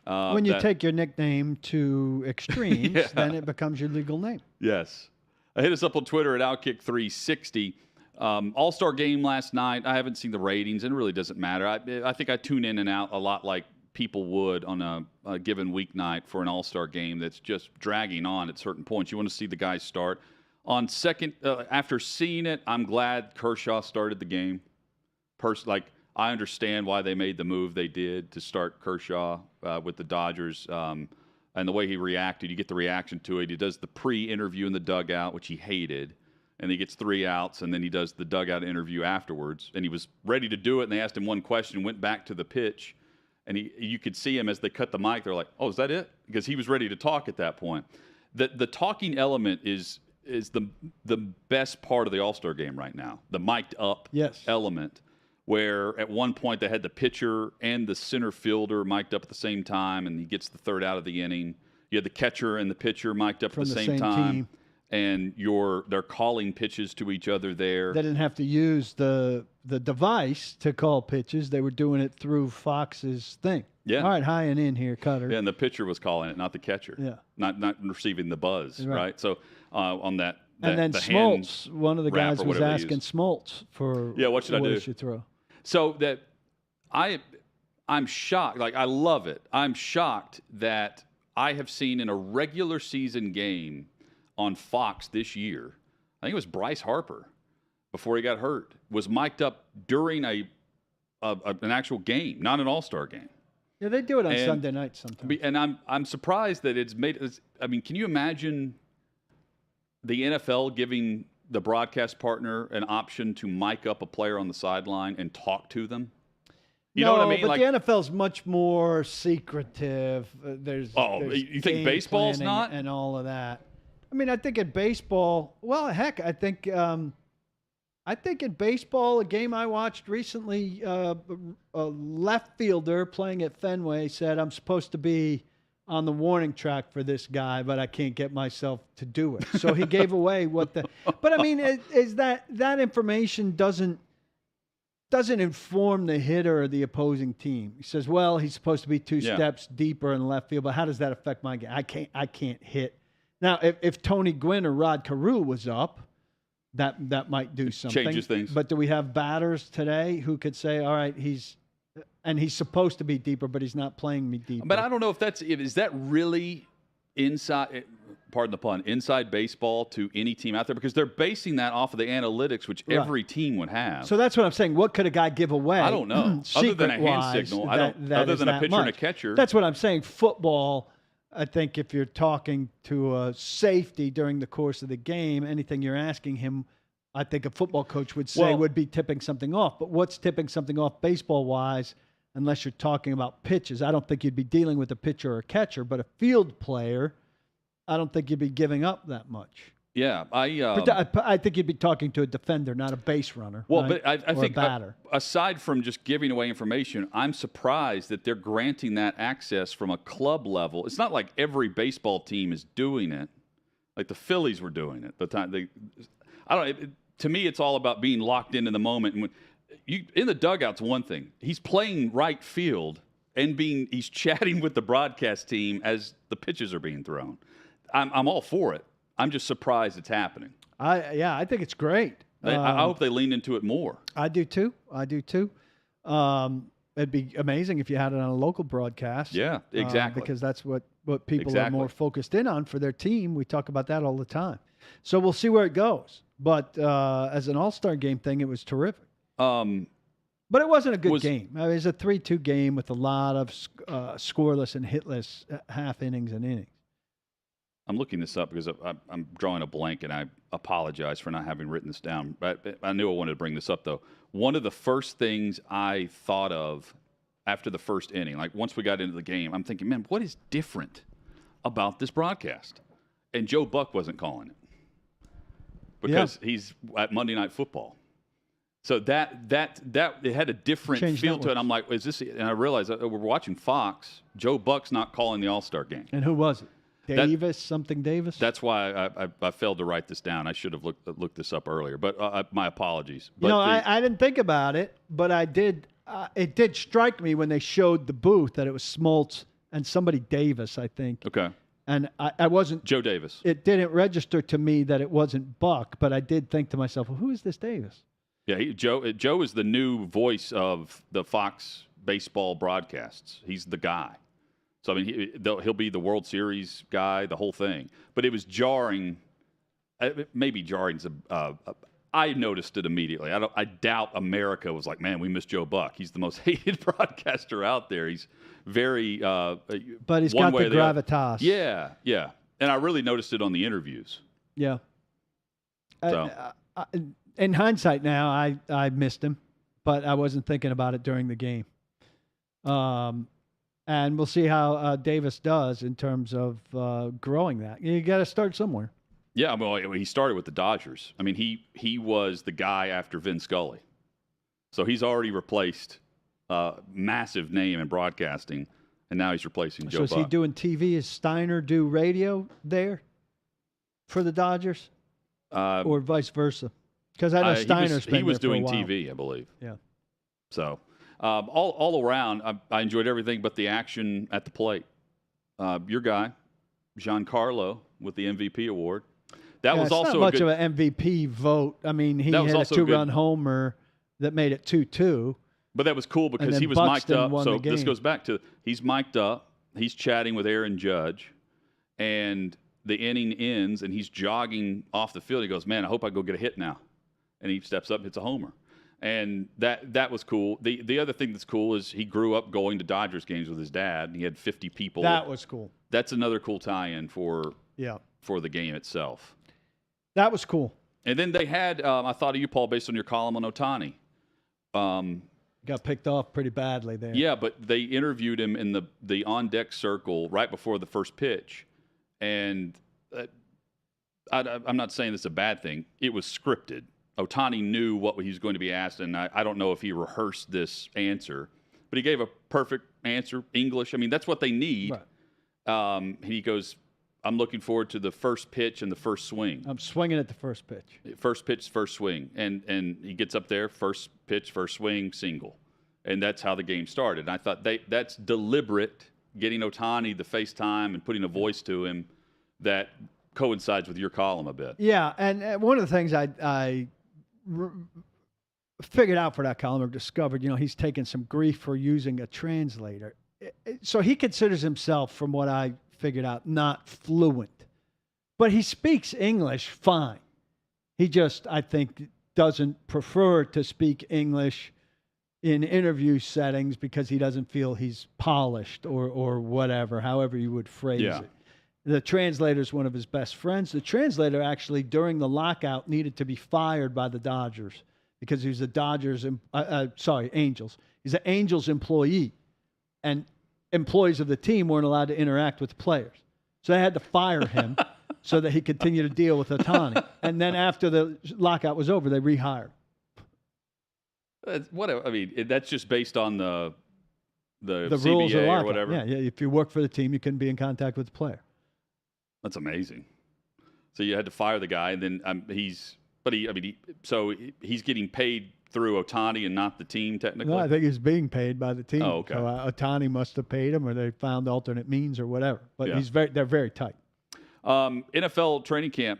When you take your nickname to extremes, then it becomes your legal name. Yes. Hit us up on Twitter at OutKick 360. All-Star game last night. I haven't seen the ratings, and it really doesn't matter. I think I tune in and out a lot like people would on a given weeknight for an all-star game that's just dragging on at certain points. You want to see the guys start. On second, after seeing it, I'm glad Kershaw started the game. I understand why they made the move they did to start Kershaw with the Dodgers, and the way he reacted. You get the reaction to it. He does the pre-interview in the dugout, which he hated, and he gets 3 outs, and then he does the dugout interview afterwards. And he was ready to do it, and they asked him one question, went back to the pitch. And you could see him as they cut the mic. They're like, "Oh, is that it?" Because he was ready to talk at that point. The talking element is the best part of the All-Star game right now. The mic'd up element, where at one point they had the pitcher and the center fielder mic'd up at the same time, and he gets the third out of the inning. You had the catcher and the pitcher mic'd up at the same time. Team. And they're calling pitches to each other there. They didn't have to use the device to call pitches. They were doing it through Fox's thing. Yeah. All right, high and in here, Cutter. Yeah, and the pitcher was calling it, not the catcher. Yeah. Not receiving the buzz, right? So on that and then Smoltz, one of the guys was asking Smoltz for what should I do? Should throw. So that I'm shocked. Like, I love it. I'm shocked that I have seen in a regular season game on Fox this year, I think it was Bryce Harper, before he got hurt, was mic'd up during an actual game, not an all-star game. Yeah, they do it on Sunday nights sometimes. And I'm surprised that it's made. I mean, can you imagine the NFL giving the broadcast partner an option to mic up a player on the sideline and talk to them? You know what I mean? But the NFL's much more secretive. There's you think baseball's not? And all of that. I mean, I think in baseball, well, heck, I think in baseball, a game I watched recently, a left fielder playing at Fenway said, "I'm supposed to be on the warning track for this guy, but I can't get myself to do it." So he gave away what the. But I mean, is that information doesn't doesn't inform the hitter or the opposing team. He says, well, he's supposed to be two steps deeper in left field, but how does that affect my game? I can't hit. Now, if Tony Gwynn or Rod Carew was up, that might do something. Changes things. But do we have batters today who could say, all right, he's supposed to be deeper, but he's not playing me deeper? But I don't know if is that really inside, pardon the pun, inside baseball to any team out there, because they're basing that off of the analytics, which every team would have. So that's what I'm saying. What could a guy give away? I don't know. Other than a hand signal, other than a pitcher and a catcher. That's what I'm saying. Football, I think if you're talking to a safety during the course of the game, anything you're asking him, I think a football coach would say would be tipping something off. But what's tipping something off baseball-wise, unless you're talking about pitches? I don't think you'd be dealing with a pitcher or a catcher, but a field player, I don't think you'd be giving up that much. Yeah, I think you'd be talking to a defender, not a base runner. Well, right? but I think a batter. Aside from just giving away information, I'm surprised that they're granting that access from a club level. It's not like every baseball team is doing it. Like the Phillies were doing it. To me, it's all about being locked into the moment. And in the dugout's one thing. He's playing right field and he's chatting with the broadcast team as the pitches are being thrown. I'm all for it. I'm just surprised it's happening. I think it's great. I hope they lean into it more. I do too. It'd be amazing if you had it on a local broadcast. Yeah, exactly. Because that's what people are more focused in on for their team. We talk about that all the time. So we'll see where it goes. But as an all-star game thing, it was terrific. But it wasn't a good game. It was a 3-2 game with a lot of scoreless and hitless half innings and innings. I'm looking this up because I'm drawing a blank, and I apologize for not having written this down. But I knew I wanted to bring this up, though. One of the first things I thought of after the first inning, like once we got into the game, I'm thinking, man, what is different about this broadcast? And Joe Buck wasn't calling it because he's at Monday Night Football. So that it had a different feel to it. I'm like, is this? And I realized we're watching Fox. Joe Buck's not calling the All-Star game. And who was it? Davis? That's why I failed to write this down. I should have looked this up earlier. But my apologies. But I didn't think about it, but I did. It did strike me when they showed the booth that it was Smoltz and somebody Davis, I think. Okay. And I wasn't Joe Davis. It didn't register to me that it wasn't Buck, but I did think to myself, well, who is this Davis? Yeah, Joe is the new voice of the Fox baseball broadcasts. He's the guy. So, I mean, he'll be the World Series guy, the whole thing. But it was jarring. Maybe jarring's I noticed it immediately. I doubt America was like, man, we miss Joe Buck. He's the most hated broadcaster out there. He's very but he's got the gravitas. Yeah. And I really noticed it on the interviews. Yeah. So. In hindsight now, I missed him, but I wasn't thinking about it during the game. And we'll see how Davis does in terms of growing that. You got to start somewhere. Yeah, well, he started with the Dodgers. I mean, he was the guy after Vin Scully. So he's already replaced a massive name in broadcasting, and now he's replacing Joe Buck. So is he doing TV? Is Steiner do radio there for the Dodgers? Or vice versa? Because I know Steiner's been there for a while. He was doing TV, I believe. Yeah. So all around, I enjoyed everything but the action at the plate. Your guy, Giancarlo, with the MVP award. That was also not much of an MVP vote. I mean, he had a two-run homer that made it 2-2. But that was cool because he was mic'd up. So this goes back to he's mic'd up. He's chatting with Aaron Judge, and the inning ends, and he's jogging off the field. He goes, man, I hope I go get a hit now. And he steps up and hits a homer. And that was cool. The other thing that's cool is he grew up going to Dodgers games with his dad. And he had 50 people. That was cool. That's another cool tie-in for the game itself. That was cool. And then they had, I thought of you, Paul, based on your column on Ohtani. Got picked off pretty badly there. Yeah, but they interviewed him in the on-deck circle right before the first pitch. And I'm not saying this is a bad thing. It was scripted. Ohtani knew what he was going to be asked, and I don't know if he rehearsed this answer, but he gave a perfect answer, English. I mean, that's what they need. Right. He goes, I'm looking forward to the first pitch and the first swing. I'm swinging at the first pitch. First pitch, first swing. And he gets up there, first pitch, first swing, single. And that's how the game started. And I thought that's deliberate, getting Ohtani the FaceTime and putting a voice to him that coincides with your column a bit. Yeah, and one of the things I figured out for that column or discovered, he's taken some grief for using a translator. So he considers himself, from what I figured out, not fluent. But he speaks English fine. He just, I think, doesn't prefer to speak English in interview settings because he doesn't feel he's polished or whatever, however you would phrase it. The translator is one of his best friends. The translator actually, during the lockout, needed to be fired by the Dodgers because he was a Angels. He's an Angels employee, and employees of the team weren't allowed to interact with players. So they had to fire him so that he continued to deal with Ohtani. And then after the lockout was over, they rehired. That's just based on the rules CBA of lockout. or whatever. Yeah, if you work for the team, you couldn't be in contact with the player. That's amazing. So you had to fire the guy, and then he's getting paid through Ohtani and not the team technically. No, I think he's being paid by the team. Oh, okay. So Ohtani must have paid him, or they found alternate means, or whatever. But they're very tight. NFL training camp.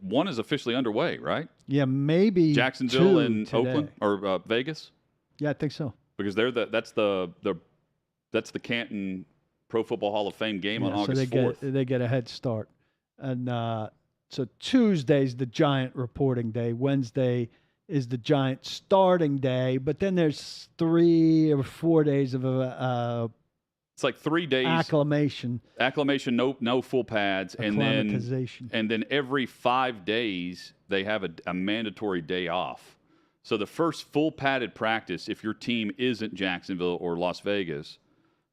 One is officially underway, right? Yeah, maybe Jacksonville and today. Oakland or Vegas. Yeah, I think so. Because that's the Canton Pro Football Hall of Fame game on August 4th. They get a head start, and so Tuesday's the Giant reporting day. Wednesday is the Giant starting day, but then there's 3 or 4 days of it's like 3 days acclimation, no full pads, and then every 5 days they have a mandatory day off. So the first full padded practice, if your team isn't Jacksonville or Las Vegas,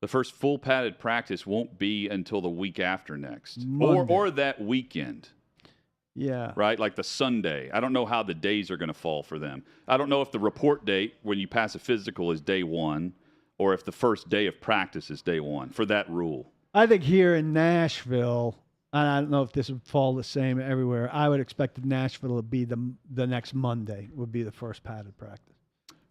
the first full padded practice won't be until the week after next, or that weekend. Yeah. Right? Like the Sunday. I don't know how the days are going to fall for them. I don't know if the report date when you pass a physical is day 1 or if the first day of practice is day 1 for that rule. I think here in Nashville, and I don't know if this would fall the same everywhere, I would expect that Nashville to be the next Monday would be the first padded practice.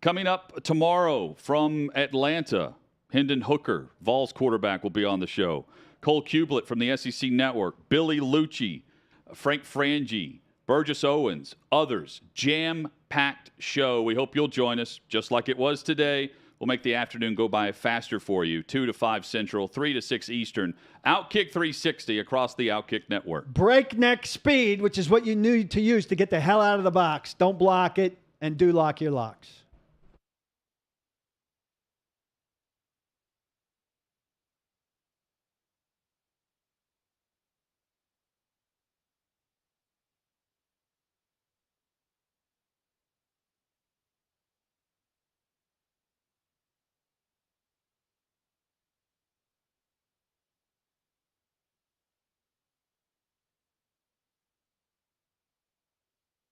Coming up tomorrow from Atlanta, Hendon Hooker, Vols quarterback, will be on the show. Cole Kublet from the SEC Network, Billy Lucci, Frank Frangie, Burgess Owens, others. Jam-packed show. We hope you'll join us just like it was today. We'll make the afternoon go by faster for you. 2 to 5 Central, 3 to 6 Eastern. OutKick 360 across the OutKick network. Breakneck speed, which is what you need to use to get the hell out of the box. Don't block it, and do lock your locks.